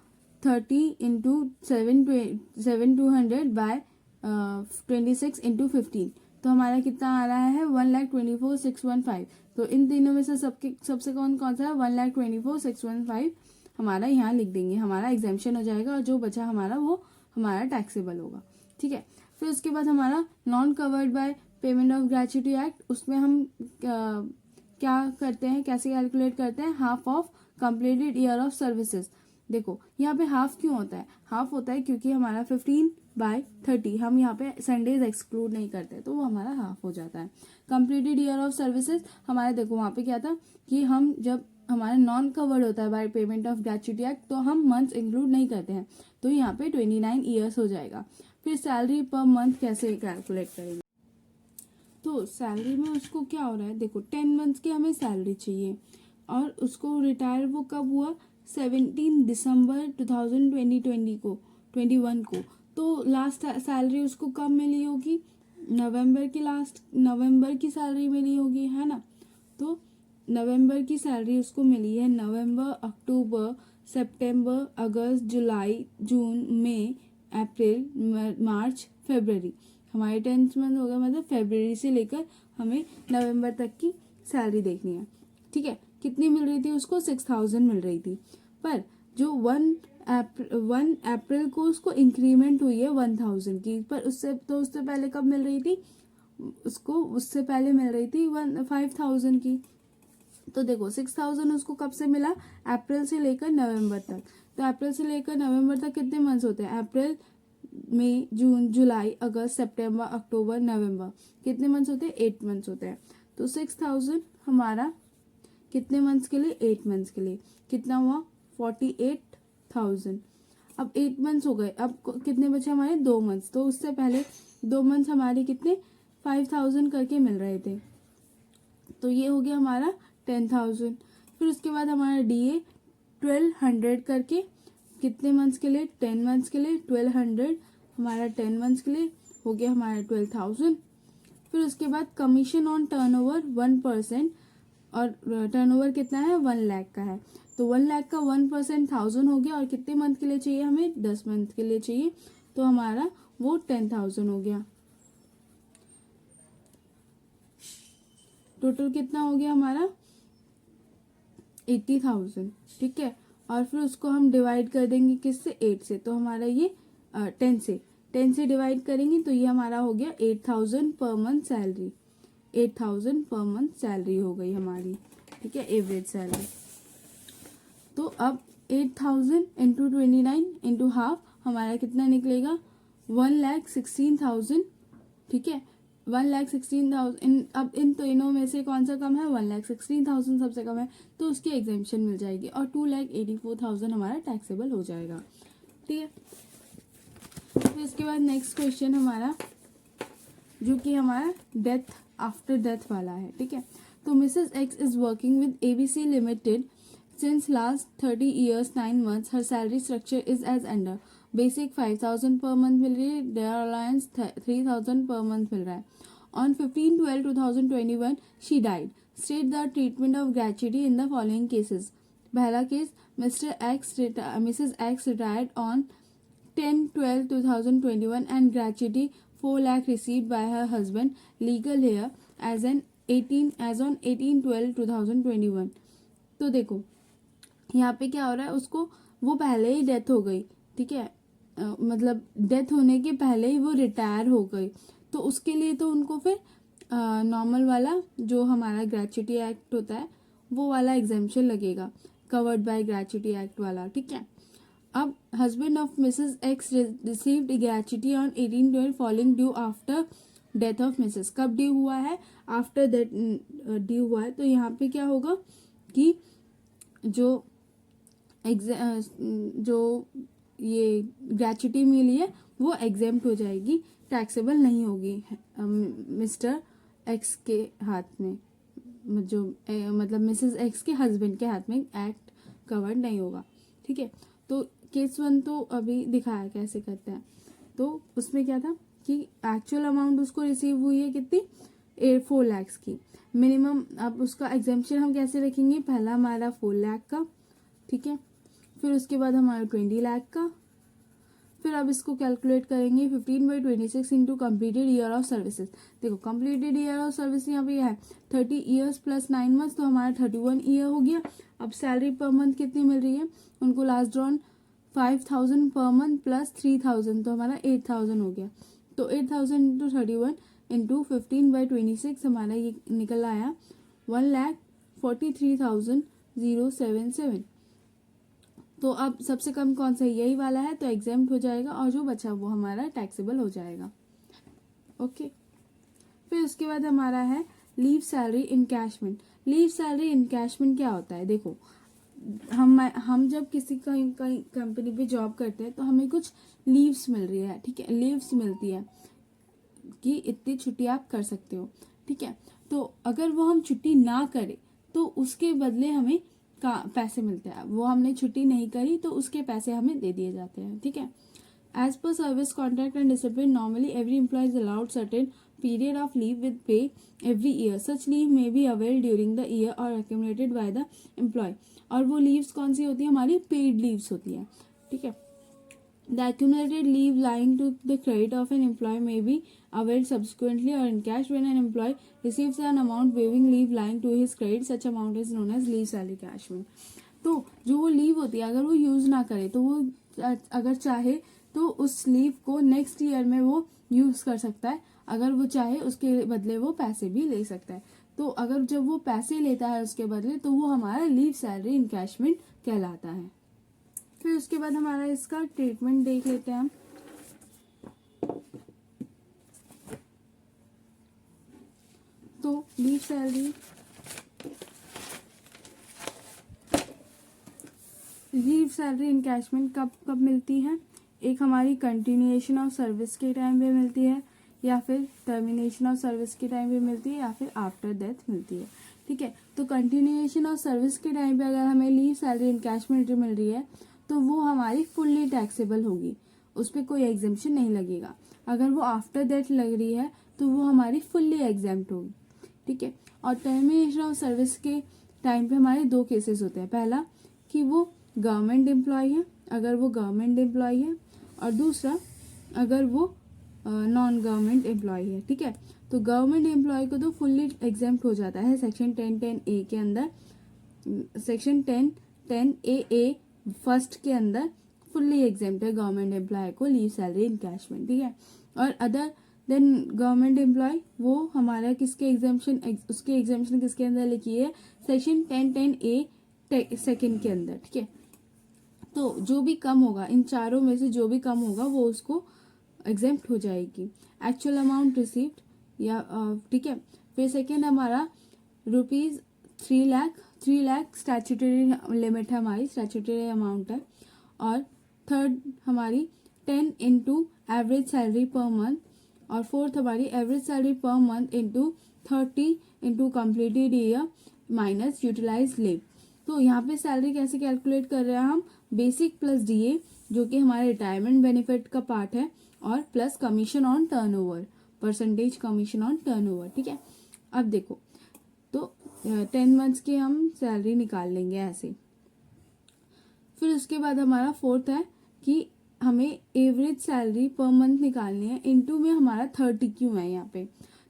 30 इंटू 7200 बाय 26 इंटू 15, तो हमारा कितना आ रहा है, 1,24,615। तो इन तीनों में से सबसे कौन सा है, 1,24,615 हमारा यहाँ लिख देंगे, हमारा एग्जाम्पशन हो जाएगा और जो बचा हमारा वो हमारा टैक्सेबल होगा, ठीक है। फिर उसके बाद हमारा non covered by payment of gratuity act, उसमें हम क्या करते हैं, कैसे कैलकुलेट करते हैं, half of completed year of services. देखो यहाँ पे हाफ क्यों होता है, हाफ होता है क्योंकि हमारा 15/30 हम यहाँ पे संडेज एक्सक्लूड नहीं करते, तो वो हमारा हाफ हो जाता है। कंप्लीटेड ईयर ऑफ सर्विसेज हमारे, देखो वहाँ पे क्या था कि हम जब हमारा नॉन कवर्ड होता है by payment of gratuity act तो हम मंथ्स इंक्लूड नहीं करते हैं, तो यहाँ पे 29 ईयर्स हो जाएगा। फिर सैलरी पर मंथ कैसे कैलकुलेट करेंगे, तो सैलरी में उसको क्या हो रहा है, देखो 10 मंथ्स की हमें सैलरी चाहिए और उसको रिटायर वो कब हुआ, 17 दिसंबर 2021 को। तो लास्ट सैलरी उसको कब मिली होगी, नवंबर की सैलरी मिली होगी, है ना। तो नवंबर की सैलरी उसको मिली है, नवंबर, अक्टूबर, सितंबर, अगस्त, जुलाई, जून, मई, अप्रैल, मार्च, फरवरी, हमारे 10 मंथ हो गया, मतलब फरवरी से लेकर हमें नवंबर तक की सैलरी देखनी है, ठीक है। कितनी मिल रही थी उसको, 6000 मिल रही थी, पर जो 1 अप्रैल को उसको इंक्रीमेंट हुई है 1000 की, पर उससे पहले कब मिल रही थी उसको, उससे पहले मिल रही थी 5000 की। तो देखो 6000 उसको कब से मिला, अप्रैल से लेकर नवंबर तक। तो अप्रैल से लेकर नवंबर तक कितने मंथ्स होते हैं, अप्रैल, मई, जून, जुलाई, अगस्त, सितंबर, अक्टूबर, नवंबर, कितने मंथ्स होते हैं, 8 मंथ्स होते हैं। तो 6000 हमारा कितने मंथ्स के लिए, 8 मंथ्स के लिए, कितना हुआ, 48,000। अब 8 मंथ्स हो गए, अब कितने बचे हमारे, 2 मंथ्स। तो उससे पहले 2 मंथ्स हमारे कितने, 5000 करके मिल रहे थे, तो ये हो गया हमारा 10,000। फिर उसके बाद हमारा डीए 1200 करके, कितने मंथ्स के लिए, 10 मंथ्स के लिए, 1200 हमारा 10 मंथ्स के लिए हो गया हमारा 12,000। फिर उसके बाद कमीशन ऑन टर्नओवर 1%, और टर्नओवर कितना है, 1 लाख का है, तो 1 लाख का 1% 1000 हो गया, और कितने मंथ के लिए चाहिए हमें, 10 मंथ के लिए चाहिए, तो हमारा वो 10,000 हो गया। टोटल कितना हो गया हमारा, 80,000, ठीक है। और फिर उसको हम डिवाइड कर देंगे किससे, 8 से, तो हमारा ये 10 से डिवाइड करेंगे तो ये हमारा हो गया 8000 per month salary, 8000 per month salary हो गई हमारी, ठीक है, एवरेज सैलरी। तो अब 8000 इंटू 29 इंटू हाफ हमारा कितना निकलेगा, 1,16,000, ठीक है, 1,16,000। अब इन तीनों में से कौन सा कम है, 1,16,000 सबसे कम है, तो उसकी एग्जेम्पशन मिल जाएगी, और 2,84,000 हमारा टैक्सेबल हो जाएगा, ठीक है। फिर इसके बाद नेक्स्ट क्वेश्चन हमारा, जो कि हमारा डेथ आफ्टर डेथ वाला है, ठीक है। तो Mrs X is working with ABC limited since last 30 years 9 months, her salary structure is as under, basic 5,000 per month मिल रही है, डेयर अलायंस 3,000 पर मंथ मिल रहा है। On 15/12/2021 she died, state the treatment of gratuity in the following cases. पहला केस, Mrs X retired on 10/12/2021 and gratuity 4 lakh received by her husband legal heir as on 18/12/2021। तो देखो यहाँ पे क्या हो रहा है, उसको वो पहले ही डेथ हो गई, ठीक है, मतलब डेथ होने के पहले ही वो रिटायर हो गई, तो उसके लिए तो उनको फिर नॉर्मल वाला जो हमारा ग्रेच्युटी एक्ट होता है वो वाला एग्जेम्पशन लगेगा, कवर्ड बाय ग्रेच्युटी एक्ट वाला, ठीक है। अब husband of Mrs x received gratuity on 18/12 following due after death of Mrs. कब ड्यू हुआ है? आफ्टर दैट ड्यू हुआ है। तो यहाँ पे क्या होगा कि जो जो ये ग्रेच्युटी मिली है वो एग्जेम्प्ट हो जाएगी, टैक्सेबल नहीं होगी मिस्टर एक्स के हाथ में, जो मतलब मिसेस एक्स के हस्बैंड के हाथ में एक्ट कवर्ड नहीं होगा। ठीक है, तो केस 1 तो अभी दिखाया कैसे करते हैं। तो उसमें क्या था कि एक्चुअल अमाउंट उसको रिसीव हुई है कितनी, 4 लाख की मिनिमम। अब उसका एग्जेम्पशन हम कैसे रखेंगे, पहला हमारा 4 लाख का, ठीक है, फिर उसके बाद हमारा 20 लाख का, फिर अब इसको कैलकुलेट करेंगे 15/26 into completed year of services. देखो कम्प्लीटेड ईयर ऑफ सर्विस यहाँ पे है 30 ईयर्स प्लस 9 मंथ्स, तो हमारा 31 ईयर हो गया। अब सैलरी पर मंथ कितनी मिल रही है उनको, last drawn 5000 per month plus 3000, तो हमारा 8000 हो गया। तो 8000 इंटू 31 इंटू 15/26 हमारा ये निकल आया 1,43,077। तो अब सबसे कम कौन सा, यही वाला है, तो एग्जेम्प्ट हो जाएगा और जो बचा वो हमारा टैक्सेबल हो जाएगा। ओके, फिर उसके बाद हमारा है leave salary encashment. Leave salary encashment क्या होता है, देखो हम जब किसी कहीं कंपनी पे जॉब करते हैं तो हमें कुछ लीव्स मिल रही है, ठीक है, लीव्स मिलती है कि इतनी छुट्टी आप कर सकते हो, ठीक है। तो अगर वो हम छुट्टी ना करें तो उसके बदले हमें पैसे मिलते हैं। वो हमने छुट्टी नहीं करी तो उसके पैसे हमें दे दिए जाते हैं, ठीक है। As per service contract and discipline normally every employee is allowed certain period of leave with pay every year. Such leave may be availed during the year or accumulated by the employee. और वो leaves कौन सी होती है, हमारी paid leaves होती है, ठीक है। The accumulated leave lying to the credit of an employee may be availed subsequently or in cash when an employee receives an amount waiving leave lying to his credit. Such amount is known as leave salary encashment. तो जो वो leave होती है अगर वो use ना करे तो वो अगर चाहे तो उस लीव को नेक्स्ट ईयर में वो यूज कर सकता है, अगर वो चाहे उसके बदले वो पैसे भी ले सकता है। तो अगर जब वो पैसे लेता है उसके बदले तो वो हमारा लीव सैलरी इनकैशमेंट कहलाता है। फिर उसके बाद हमारा इसका ट्रीटमेंट देख लेते हैं हम। तो लीव सैलरी इनकैशमेंट कब मिलती है, एक हमारी कंटिन्यूएशन ऑफ सर्विस के टाइम पे मिलती है, या फिर टर्मिनेशन ऑफ सर्विस के टाइम पे मिलती है, या फिर आफ्टर डेथ मिलती है, ठीक है। तो कंटिन्यूएशन ऑफ सर्विस के टाइम पे अगर हमें लीव सैलरी इनकैशमेंट मिल रही है तो वो हमारी फुल्ली टैक्सेबल होगी, उस पर कोई एग्जेम्पशन नहीं लगेगा। अगर वो आफ्टर डेथ लग रही है तो वो हमारी फुल्ली एग्जेम्प्ट होगी, ठीक है। और टर्मिनेशन ऑफ सर्विस के टाइम पे हमारे 2 केसेस होते हैं, पहला कि वो गवर्नमेंट एम्प्लॉय है, अगर वो गवर्नमेंट एम्प्लॉय है, और दूसरा अगर वो नॉन गवर्नमेंट एम्प्लॉय है, ठीक है। तो गवर्नमेंट एम्प्लॉय को तो फुल्ली एग्जेम्प्ट हो जाता है सेक्शन 10(10)(a) के अंदर, सेक्शन 10(10)(a) फर्स्ट के अंदर फुल्ली एग्जेम्प्ट है गवर्नमेंट एम्प्लॉय को लीव सैलरी इनकैशमेंट, ठीक है। और अदर देन गवर्नमेंट एम्प्लॉय वो हमारा किसके एग्जेम्पशन, उसके एग्जेम्पशन किसके अंदर लिखी है, सेक्शन 10(10)(a) सेकेंड के अंदर, ठीक है। तो जो भी कम होगा, इन चारों में से जो भी कम होगा वो उसको एग्जेम्प्ट हो जाएगी। एक्चुअल अमाउंट रिसीव्ड, या ठीक है। फिर सेकेंड हमारा ₹3 लाख स्टैट्यूटरी लिमिट है, हमारी स्टैट्यूटरी अमाउंट है। और थर्ड हमारी 10 into average salary per month, और फोर्थ हमारी average salary per month into 30 into completed year minus utilise leave. तो यहाँ पे सैलरी कैसे कैलकुलेट कर रहे हैं हम, बेसिक प्लस डीए जो कि हमारे रिटायरमेंट बेनिफिट का पार्ट है, और plus commission on turnover, percentage commission on turnover, ठीक है। अब देखो तो 10 मंथ्स की हम सैलरी निकाल लेंगे ऐसे। फिर उसके बाद हमारा फोर्थ है कि हमें एवरेज सैलरी पर मंथ निकालनी है, इनटू में हमारा 30 क्यों है, यहाँ पे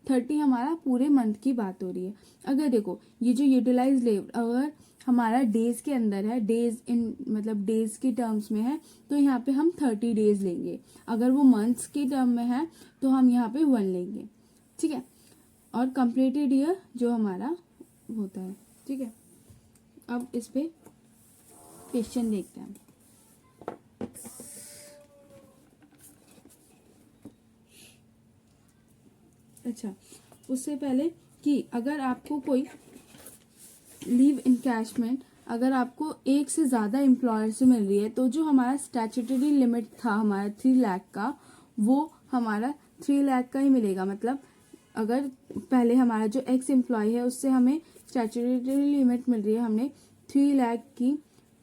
30 हमारा पूरे मंथ की बात हो रही है। अगर देखो ये जो यूटिलाइज लेबर अगर हमारा डेज के अंदर है, डेज इन मतलब डेज के टर्म्स में है, तो यहाँ पे हम 30 डेज लेंगे। अगर वो मंथ्स के टर्म में है तो हम यहाँ पे 1 लेंगे, ठीक है। और कंप्लीटेड ईयर जो हमारा होता है, ठीक है। अब इस पे क्वेश्चन देखते हैं। अच्छा, उससे पहले कि अगर आपको कोई लीव इनकैशमेंट अगर आपको एक से ज़्यादा एम्प्लॉयर से मिल रही है तो जो हमारा स्टैट्यूटरी लिमिट था हमारा 3 लाख का, वो हमारा 3 लाख का ही मिलेगा। मतलब अगर पहले हमारा जो एक्स एम्प्लॉय है उससे हमें स्टैट्यूटरी लिमिट मिल रही है हमने 3 लाख की,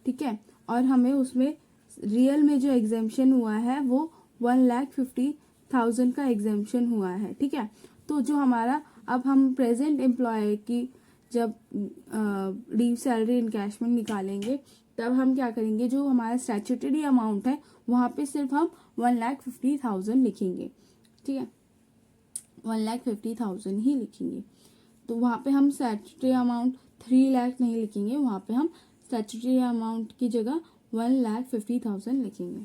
ठीक है, और हमें उसमें रियल में जो एग्जेम्पशन हुआ है वो 1,50,000 का एग्जेम्पशन हुआ है, ठीक है। तो जो हमारा अब हम प्रेजेंट एम्प्लॉय की जब लीव सैलरी इनकैशमेंट निकालेंगे तब हम क्या करेंगे, जो हमारा स्टैट्यूटरी अमाउंट है वहाँ पे सिर्फ हम 1,50,000 लिखेंगे, ठीक है, 1,50,000 ही लिखेंगे। तो वहाँ पे हम स्टैट्यूटरी अमाउंट 3 लाख नहीं लिखेंगे, वहाँ पे हम स्टैट्यूटरी अमाउंट की जगह 1,50,000 लिखेंगे।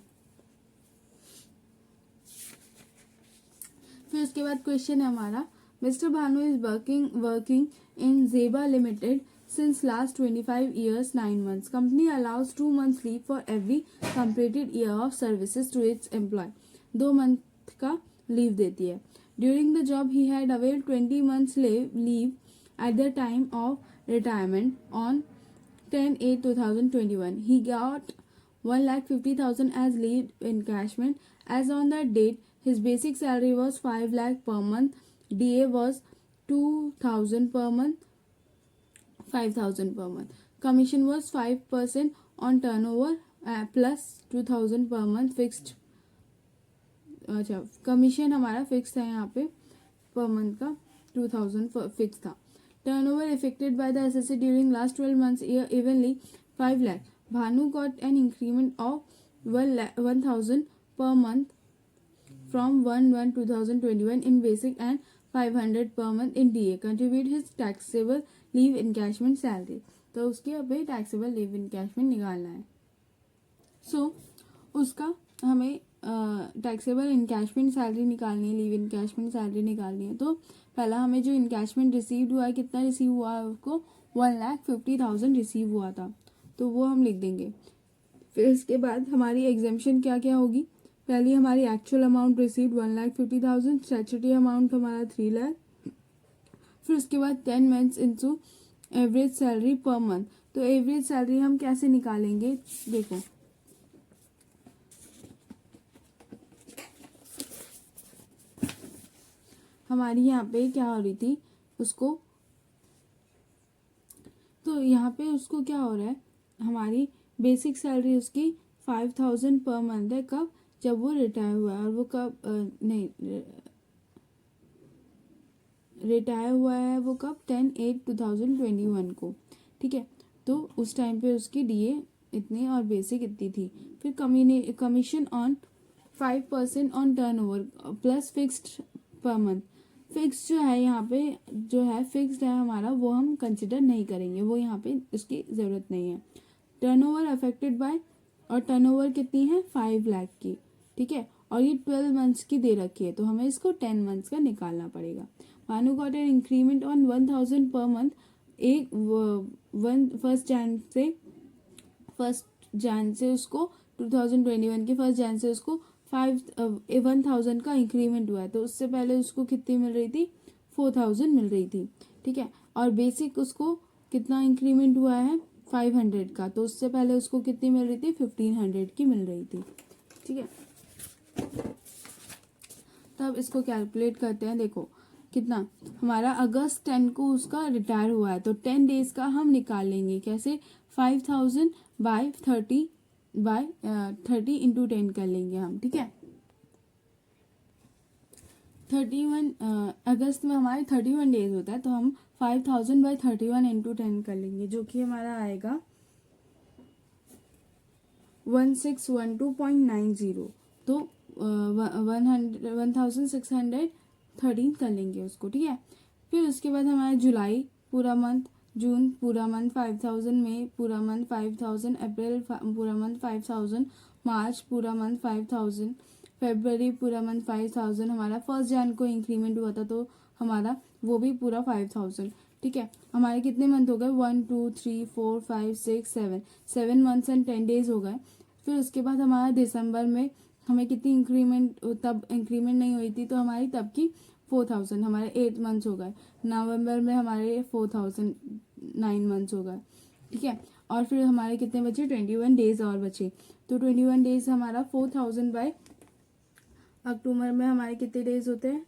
फिर उसके बाद क्वेश्चन है हमारा, mister Bhanu is working in जेबा limited since last 25 years 9 months. Company allows 2 months leave for every completed year of services to its employee. 2 month का लीव देती है. During the job he had availed 20 months leave at the time of retirement on 10/8/2021. He got 1,50,000 as leave encashment. As on that date, his basic salary was 5 lakh per month. DA was 2,000 per month. 5,000 per month. Commission was 5% on turnover plus 2,000 per month fixed. अच्छा, commission हमारा fix था यहाँ पे per month का 2,000 fix था. Turnover affected by the assessee during last 12 months year evenly 5 lakh. Bhanu got an increment of 1,000 per month from 1/1/2021 in basic and 500 per month in DA. Contribute his taxable leave encashment salary. तो उसकी अभी taxable leave encashment निकालना है. सो उसका हमें taxable encashment salary निकालनी है, leave encashment salary निकालनी है. तो पहला हमें जो इनकैशमेंट रिसीव हुआ है, कितना रिसीव हुआ है, उसको 1,50,000 रिसीव हुआ था, तो वो हम लिख देंगे. फिर इसके बाद हमारी एग्जेम्पशन क्या क्या होगी. पहली हमारी actual amount receive 1,50,000, statutory amount हमारा 3 लाख. फिर उसके बाद 10 months into average salary per month. तो एवरेज सैलरी हम कैसे निकालेंगे, देखो हमारी यहाँ पे क्या हो रही थी उसको, तो यहाँ पे उसको क्या हो रहा है, हमारी बेसिक सैलरी उसकी 5,000 पर मंथ है. कब, जब वो रिटायर हुआ है. और वो कब नहीं रिटायर हुआ है, वो कब 10/8/2021 को, ठीक है. तो उस टाइम पे उसकी डीए इतनी और बेसिक इतनी थी. फिर commission on 5% on turnover plus fixed per month. Fix जो है यहाँ पे जो है फिक्स्ड है हमारा, वो हम कंसिडर नहीं करेंगे, वो यहाँ पे उसकी ज़रूरत नहीं है. टर्नओवर अफेक्टेड बाय, और टर्नओवर कितनी है 5 लाख की, ठीक है, और ये 12 मंथ्स की दे रखी है, तो हमें इसको 10 मंथ्स का निकालना पड़ेगा. Bhanu got an increment on 1,000 per month. एक 1 जैन से उसको 2021 के 1 जैन से उसको 1,000 का इंक्रीमेंट हुआ है. तो उससे पहले उसको कितनी मिल रही थी, 4,000 मिल रही थी, ठीक है. और बेसिक उसको कितना इंक्रीमेंट हुआ है 500 का, तो उससे पहले उसको कितनी मिल रही थी 1,500 की मिल रही थी, ठीक है. तब इसको कैलकुलेट करते हैं. देखो कितना हमारा अगस्त 10 को उसका रिटायर हुआ है, तो 10 डेज का हम निकाल लेंगे. कैसे, 5,000 बाय 30 इंटू 10 कर लेंगे हम, ठीक है. 31 अगस्त में हमारे 31 डेज होता है, तो हम 5,000 बाय 31 इंटू 10 कर लेंगे, जो कि हमारा आएगा 1612.90. तो 1,613 कर लेंगे उसको, ठीक है. फिर उसके बाद हमारा जुलाई पूरा मंथ, जून पूरा मंथ 5,000, मई पूरा मंथ 5,000, अप्रैल पूरा मंथ 5,000, मार्च पूरा मंथ 5,000, फरवरी पूरा मंथ 5,000. हमारा 1 जैन को इंक्रीमेंट हुआ था, तो हमारा वो भी पूरा 5,000, ठीक है. हमारे कितने मंथ हो गए, 1 2 3 4 5 6 7 मंथ्स एंड 10 डेज हो गए. फिर उसके बाद हमारा दिसंबर में हमें कितनी इंक्रीमेंट, तब इंक्रीमेंट नहीं हुई थी, तो हमारी तब की 4000, हमारे 8 मंथ्स हो गए। नवंबर में हमारे 4000 9 मंथ्स हो गए, ठीक है। और फिर हमारे कितने बचे, 21 डेज और बचे। तो 21 डेज हमारा 4000 बाय अक्टूबर में हमारे कितने डेज होते हैं,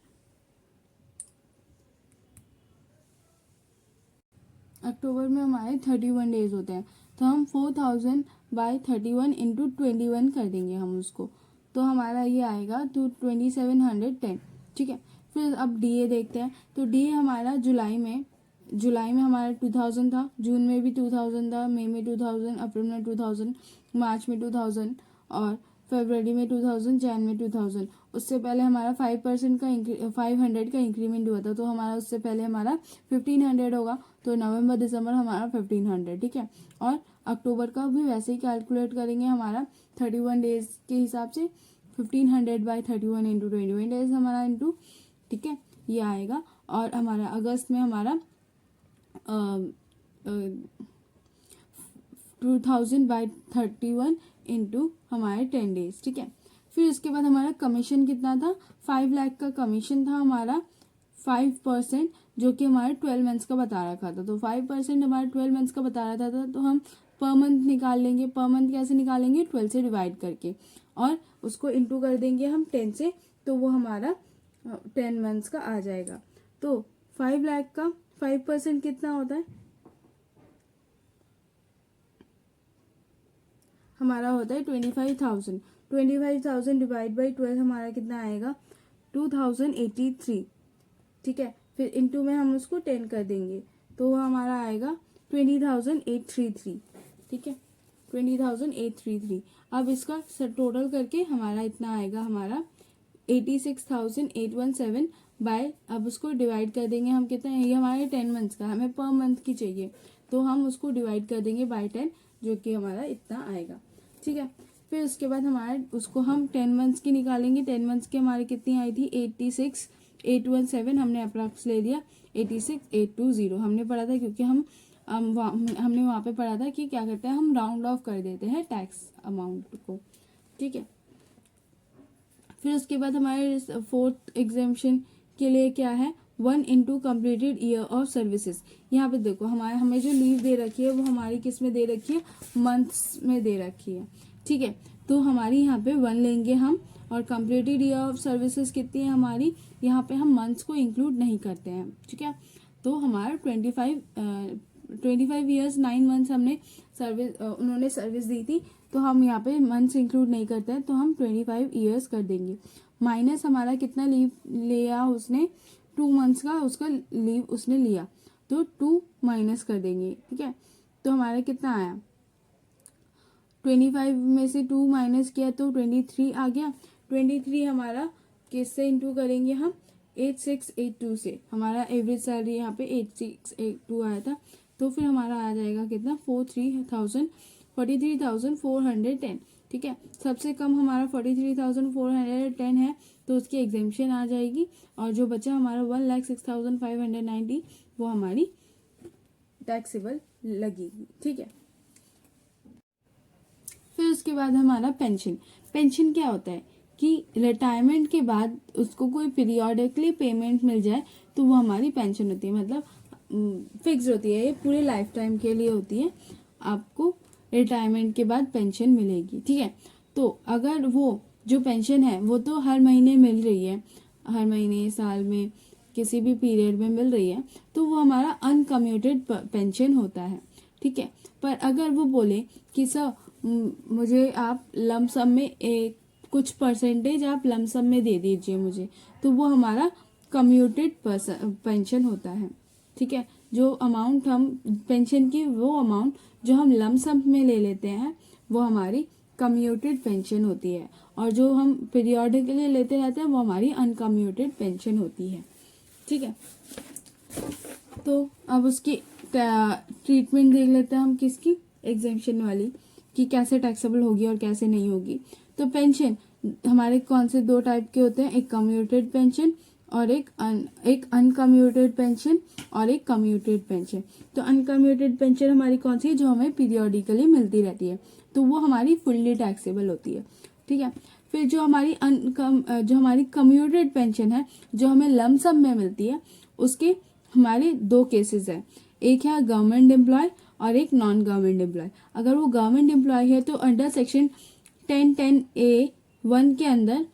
अक्टूबर में हमारे 31 डेज होते हैं। तो हम 4000 बाय 31 इंटू 21 कर देंगे हम उसको, तो हमारा ये आएगा तो 2710, ठीक है। फिर अब डीए देखते हैं। तो डीए हमारा जुलाई में हमारा 2000 था, जून में भी 2000 था, मई में 2000, अप्रैल में 2000, मार्च में 2000 और फरवरी में 2000, जैन में 2000। उससे पहले हमारा 5% का 500 का इंक्रीमेंट हुआ था, तो हमारा उससे पहले हमारा 1500 होगा। तो नवंबर दिसंबर हमारा 1500, ठीक है। और अक्टूबर का भी वैसे ही कैलकुलेट करेंगे, हमारा 31 डेज के हिसाब से 1500 बाई 31 इंटू 21 डेज हमारा इंटू, ठीक है, ये आएगा। और हमारा अगस्त में हमारा 2000 बाई 31 इंटू हमारे 10 डेज, ठीक है। फिर उसके बाद हमारा कमीशन कितना था, 5 लाख का कमीशन था हमारा, 5%, जो कि हमारे 12 मंथ्स का बता रखा था। तो 5% हमारे 12 मंथ्स का बता रहा था, तो हम पर मंथ निकाल लेंगे। पर मंथ कैसे निकालेंगे, 12 से डिवाइड करके, और उसको इंटू कर देंगे हम 10 से, तो वो हमारा 10 मंथ्स का आ जाएगा। तो 5 लाख का 5% कितना होता है, हमारा होता है 25,000। 25,000 डिवाइड बाई 12 हमारा कितना आएगा, 2083, ठीक है। फिर इंटू में हम उसको 10 कर देंगे, तो वो हमारा आएगा 20,833, ठीक है, 20,833। अब इसका टोटल करके हमारा इतना आएगा, हमारा 86,817 बाय, अब उसको डिवाइड कर देंगे हम कितना, ये हमारे 10 मंथ्स का, हमें पर मंथ की चाहिए, तो हम उसको डिवाइड कर देंगे बाय 10, जो कि हमारा इतना आएगा, ठीक है। फिर उसके बाद हमारे उसको हम 10 मंथ्स की निकालेंगे। 10 मंथ्स की हमारी कितनी आई थी, 86,817, हमने अप्रॉक्स ले लिया 86,820 हमने पढ़ा था, क्योंकि हमने वहाँ पे पढ़ा था कि क्या करते हैं, हम राउंड ऑफ कर देते हैं टैक्स अमाउंट को, ठीक है। फिर उसके बाद हमारे 4th एग्जामेशन के लिए क्या है, 1 into completed year of services. यहाँ पे देखो हमें जो लीव दे रखी है वो हमारी किस में दे रखी है, मंथ्स में दे रखी है, ठीक है। तो हमारी यहाँ पे 1 लेंगे हम, और कम्प्लीटेड ईयर ऑफ सर्विसेज कितनी है हमारी, यहाँ पे हम मंथ्स को इंक्लूड नहीं करते हैं, ठीक है। तो हमारा 25 ईयर्स 9 मंथ्स हमने उन्होंने सर्विस दी थी, तो हम यहाँ पे मंथ्स इंक्लूड नहीं करते हैं, तो हम 25 ईयर्स कर देंगे। माइनस हमारा कितना लीव लिया उसने, 2 मंथ्स का उसका लीव उसने लिया, तो 2 माइनस कर देंगे, ठीक है। तो हमारा कितना आया, 25 में से 2 माइनस किया तो 23 आ गया। 23 हमारा किससे इंटू करेंगे हम, 8682 से। हमारा एवरेज सैलरी यहाँ पे 8682 आया था, तो फिर हमारा आ जाएगा कितना, 43,410, ठीक है। सबसे कम हमारा 43,410 है, तो उसकी एग्जेम्पशन आ जाएगी, और जो बचा हमारा 1,06,590 वो हमारी टैक्सेबल लगेगी, ठीक है। फिर उसके बाद हमारा पेंशन क्या होता है कि रिटायरमेंट के बाद उसको कोई पीरियोडिकली पेमेंट मिल जाए तो वो हमारी पेंशन होती है, मतलब फिक्स होती है, ये पूरे लाइफ टाइम के लिए होती है, आपको रिटायरमेंट के बाद पेंशन मिलेगी, ठीक है। तो अगर वो जो पेंशन है वो तो हर महीने मिल रही है, हर महीने साल में किसी भी पीरियड में मिल रही है, तो वो हमारा अनकम्यूटेड पेंशन होता है, ठीक है। पर अगर वो बोले कि सर मुझे आप लमसम में कुछ परसेंटेज आप लमसम में दे दीजिए मुझे, तो वो हमारा कम्यूटेड पेंशन होता है, ठीक है। जो अमाउंट हम पेंशन की, वो अमाउंट जो हम लमसम में ले लेते हैं वो हमारी कम्यूटेड पेंशन होती है, और जो हम पीरियोडिकली लेते रहते हैं वो हमारी अनकम्यूटेड पेंशन होती है, ठीक है। तो अब उसकी ट्रीटमेंट देख लेते हैं हम, किसकी, एग्जेम्पशन वाली, कि कैसे टैक्सेबल होगी और कैसे नहीं होगी। तो पेंशन हमारे कौन से 2 टाइप के होते हैं, एक कम्यूटेड पेंशन और एक अनकम्यूटेड पेंशन और एक कम्यूटेड पेंशन। तो अनकम्यूटेड पेंशन हमारी कौन सी है, जो हमें पीरियोडिकली मिलती रहती है, तो वो हमारी फुल्ली टैक्सेबल होती है, ठीक है। फिर जो हमारी कम्यूटेड पेंशन है, जो हमें लमसम में मिलती है, उसके हमारे दो केसेस हैं। एक है गवर्नमेंट एम्प्लॉय और एक नॉन गवर्नमेंट एम्प्लॉय। अगर वो गवर्नमेंट एम्प्लॉय है तो अंडर सेक्शन 10(10)(a)(1) के अंदर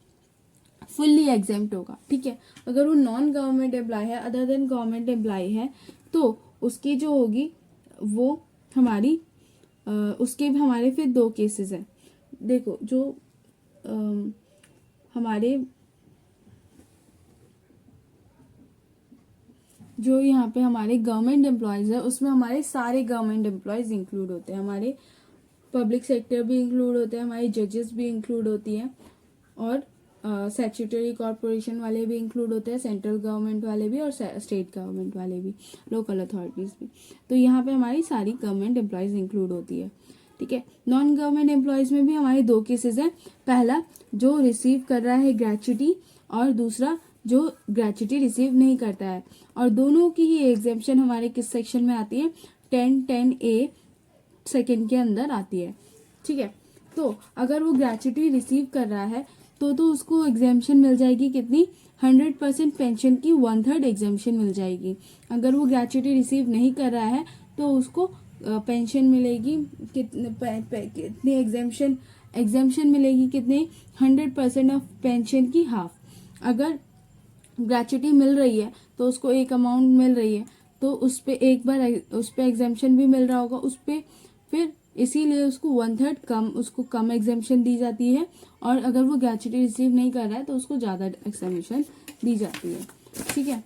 फुल्ली एग्जेम्प्ट होगा, ठीक है। अगर वो नॉन गवर्नमेंट एम्प्लॉय है, अदर देन गवर्नमेंट एम्प्लॉय है, तो उसकी जो होगी वो हमारी उसके भी हमारे फिर दो केसेस हैं। देखो, जो हमारे जो यहाँ पे हमारे गवर्नमेंट एम्प्लॉयज है, उसमें हमारे सारे गवर्नमेंट एम्प्लॉयज इंक्लूड होते हैं, हमारे पब्लिक सेक्टर भी इंक्लूड होते हैं, हमारी जजेस भी इंक्लूड होती हैं, और स्टैट्यूटरी कॉरपोरेशन वाले भी इंक्लूड होते हैं, सेंट्रल गवर्नमेंट वाले भी और स्टेट गवर्नमेंट वाले भी, लोकल अथॉरिटीज भी। तो यहाँ पे हमारी सारी गवर्नमेंट एम्प्लॉयज इंक्लूड होती है, ठीक है। नॉन गवर्नमेंट एम्प्लॉयज में भी हमारे दो केसेस हैं। पहला, जो रिसीव कर रहा है ग्रेच्युटी, और दूसरा जो ग्रेच्युटी रिसीव नहीं करता है। और दोनों की ही एग्जेम्पशन हमारे किस सेक्शन में आती है? 10(10)(a) सेकेंड के अंदर आती है, ठीक है। तो अगर वो ग्रेच्युटी रिसीव कर रहा है तो उसको एग्जेम्पशन मिल जाएगी कितनी? 100% पेंशन की 1/3 एग्जेम्पशन मिल जाएगी। अगर वो ग्रेच्युटी रिसीव नहीं कर रहा है तो उसको पेंशन मिलेगी कितनी एग्जेम्पशन मिलेगी कितने? 100% ऑफ पेंशन की हाफ। अगर ग्रेच्युटी मिल रही है तो उसको एक अमाउंट मिल रही है, तो उस पे एक बार उस पे एग्जेम्पशन भी मिल रहा होगा उस पे, फिर इसीलिए उसको 1/3 उसको कम एग्जेम्पशन दी जाती है। और अगर वो ग्रेच्युटी रिसीव नहीं कर रहा है तो उसको ज्यादा एग्जेम्पशन दी जाती है, ठीक है।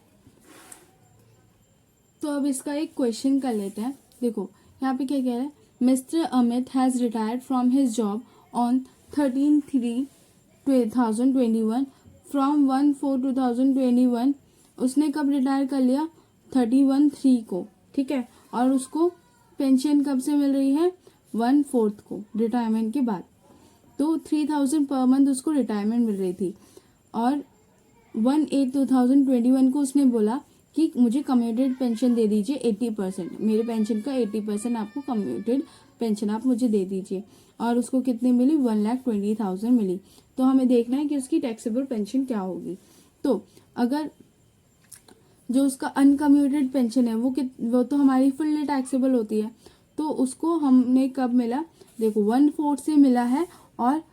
तो अब इसका एक क्वेश्चन कर लेते हैं। देखो यहाँ पे क्या कह रहा है? Mister Amit has retired from his job on 13/3/2021 from 1/4/2021। उसने कब रिटायर कर लिया? 31/3 को, ठीक है। और उसको पेंशन कब से मिल रही है? 1/4 को, रिटायरमेंट के बाद। तो 3000 पर मंथ उसको रिटायरमेंट मिल रही थी। और 1/8/2021 को उसने बोला कि मुझे कम्यूटेड पेंशन दे दीजिए 80%, मेरे पेंशन का 80% आपको कम्यूटेड पेंशन आप मुझे दे दीजिए। और उसको कितनी मिली? 1,20,000 मिली। तो हमें देखना है कि उसकी टैक्सेबल पेंशन क्या होगी। तो अगर जो उसका अनकम्यूटेड पेंशन है वो तो हमारी फुल्ली टैक्सेबल होती है। तो उसको हमने कब मिला? देखो 1/4 से मिला है और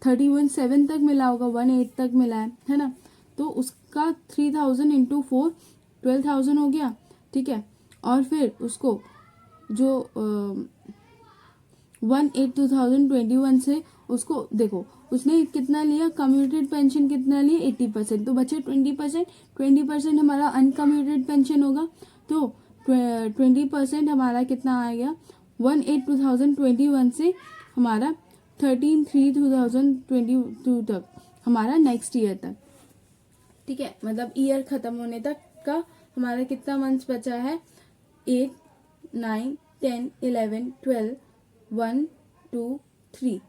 31/7 तक मिला होगा, 1/8 तक मिला है ना। तो उसका 3000 इंटू 4 12,000 हो गया, ठीक है। और फिर उसको जो 1/8/2021 से उसको देखो उसने कितना लिया? कम्यूटेड पेंशन कितना लिया? 80%। तो बचे 20% हमारा अनकम्यूटेड पेंशन होगा। तो 20% हमारा कितना आ गया? 1/8/2021 से हमारा 13/3/2022 तक, हमारा नेक्स्ट ईयर तक, ठीक है। मतलब ईयर खत्म होने तक का हमारा कितना मंथ्स बचा है? 8, 9, 10, 11, 12, 1, 2, 3।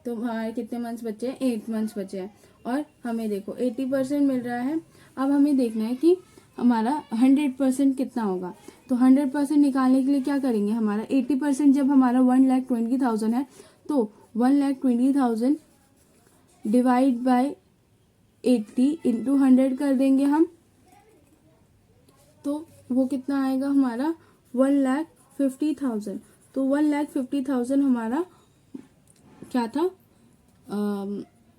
तो हमारे कितने मंथ्स बचे हैं? 8 मंथ्स बचे हैं। और हमें देखो 80% मिल रहा है। अब हमें देखना है कि हमारा 100% कितना होगा। तो 100% निकालने के लिए क्या करेंगे? हमारा 80% जब हमारा 1,20,000 है तो 1,20,000 डिवाइड बाय 80 इंटू 100 कर देंगे हम। तो वो कितना आएगा हमारा? 1,50,000। तो 1,50,000 हमारा क्या था?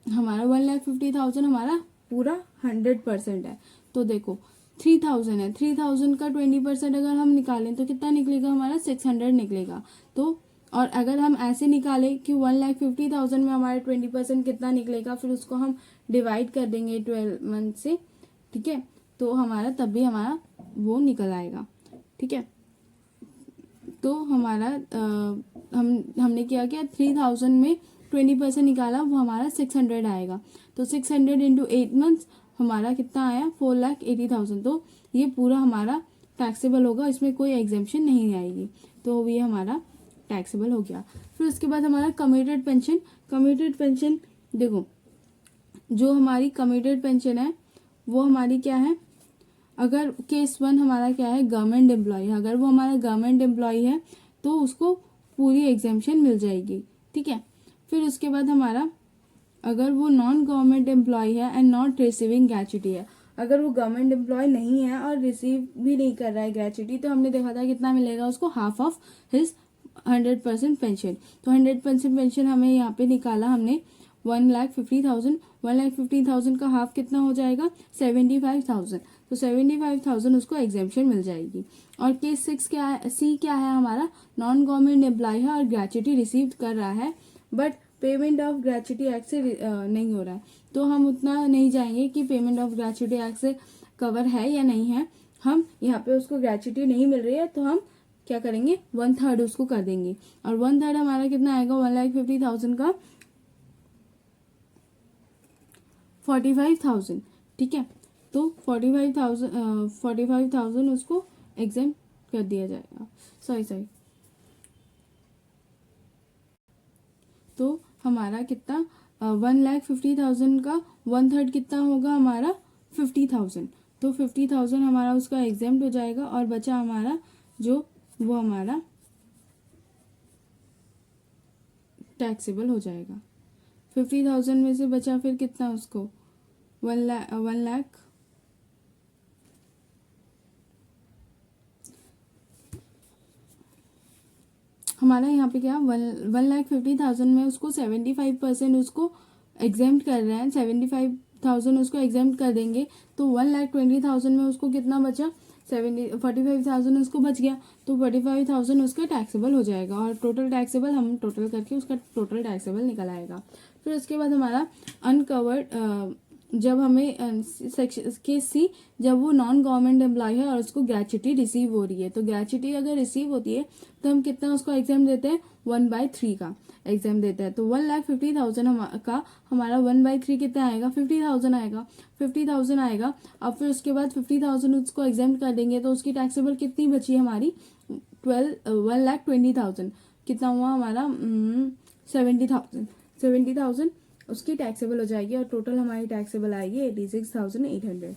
हमारा 1,50,000 हमारा पूरा 100% है। तो देखो 3,000 है, 3,000 का 20% अगर हम निकालें तो कितना निकलेगा? हमारा 600 निकलेगा। तो और अगर हम ऐसे निकालें कि 1,50,000 में हमारा 20% कितना निकलेगा, फिर उसको हम डिवाइड कर देंगे 12 मंथ से, ठीक है। तो हमारा तब भी हमारा वो निकल आएगा, ठीक है। तो हमारा हमने क्या किया? 3,000 में 20% निकाला, वो हमारा 600 आएगा। तो 600 इंटू 8 मंथ्स हमारा कितना आया? 4,80,000। तो ये पूरा हमारा टैक्सेबल होगा, इसमें कोई एग्जेम्पशन नहीं आएगी। तो ये हमारा टैक्सेबल हो गया। फिर उसके बाद हमारा कम्यूटेड पेंशन देखो, जो हमारी कम्यूटेड पेंशन है वो हमारी क्या है? अगर केस 1 हमारा क्या है? गवर्नमेंट एम्प्लॉय है। अगर वो हमारा गवर्नमेंट एम्प्लॉय है तो उसको पूरी एग्जेम्पशन मिल जाएगी, ठीक है। फिर उसके बाद हमारा अगर वो नॉन गवर्नमेंट एम्प्लॉय है एंड नॉट रिसीविंग ग्रेच्युटी है, अगर वो गवर्नमेंट एम्प्लॉय नहीं है और रिसीव भी नहीं कर रहा है ग्रेच्युटी, तो हमने देखा था कितना मिलेगा उसको, हाफ ऑफ हिज 100% पेंशन। तो 100% पेंशन हमें यहाँ पे निकाला हमने 1,50,000। 1,50,000 का हाफ कितना हो जाएगा, 75,000। तो 75,000 उसको एग्जेम्पशन मिल जाएगी। और केस 6 क्या है, सी क्या है हमारा, नॉन गवर्नमेंट एम्प्लॉय है और ग्रेच्युटी रिसीव कर रहा है but payment of gratuity act से नहीं हो रहा है। तो हम उतना नहीं जाएंगे कि पेमेंट ऑफ ग्रेच्युटी एक्ट से कवर है या नहीं है। हम यहाँ पे उसको ग्रेच्युटी नहीं मिल रही है तो हम क्या करेंगे, 1/3 उसको कर देंगे। और 1/3 हमारा कितना आएगा, 1,50,000 का 45,000। ठीक है, तो 45,000 उसको एग्जाम कर दिया जाएगा। सॉरी, तो हमारा कितना 1,50,000 का 1/3 कितना होगा हमारा 50,000। तो 50,000 हमारा उसका एग्जाम हो जाएगा और बचा हमारा जो वो हमारा टैक्सेबल हो जाएगा। 50,000 में से बचा फिर कितना उसको 1 लाख हमारा यहाँ पे क्या 1,50,000 में उसको 75% उसको एग्जाम्प्ट कर रहे हैं, 75,000 उसको एग्जाम्प्ट कर देंगे तो 1,20,000 में उसको कितना बचा, 45,000 उसको बच गया। तो 45,000 उसका टैक्सेबल हो जाएगा और टोटल टैक्सेबल हम टोटल करके उसका टोटल टैक्सेबल निकल आएगा। फिर उसके बाद हमारा अनकवर्ड, जब हमें सेक्शन केस सी, जब वो नॉन गवर्नमेंट एम्प्लॉय है और उसको ग्रेच्युटी रिसीव हो रही है, तो ग्रेच्युटी अगर रिसीव होती है तो हम कितना उसको एग्जाम देते हैं, 1/3 का एग्जाम देते हैं। तो 1,50,000 का हमारा 1/3 कितना आएगा, 50,000 आएगा। 50,000 आएगा। अब फिर उसके बाद 50,000 उसको एग्जाम कर देंगे तो उसकी टैक्सेबल कितनी बची हमारी 1,20,000। कितना हुआ हमारा 70,000। 70,000 उसकी टैक्सेबल हो जाएगी और टोटल हमारी टैक्सेबल आएगी 86,800।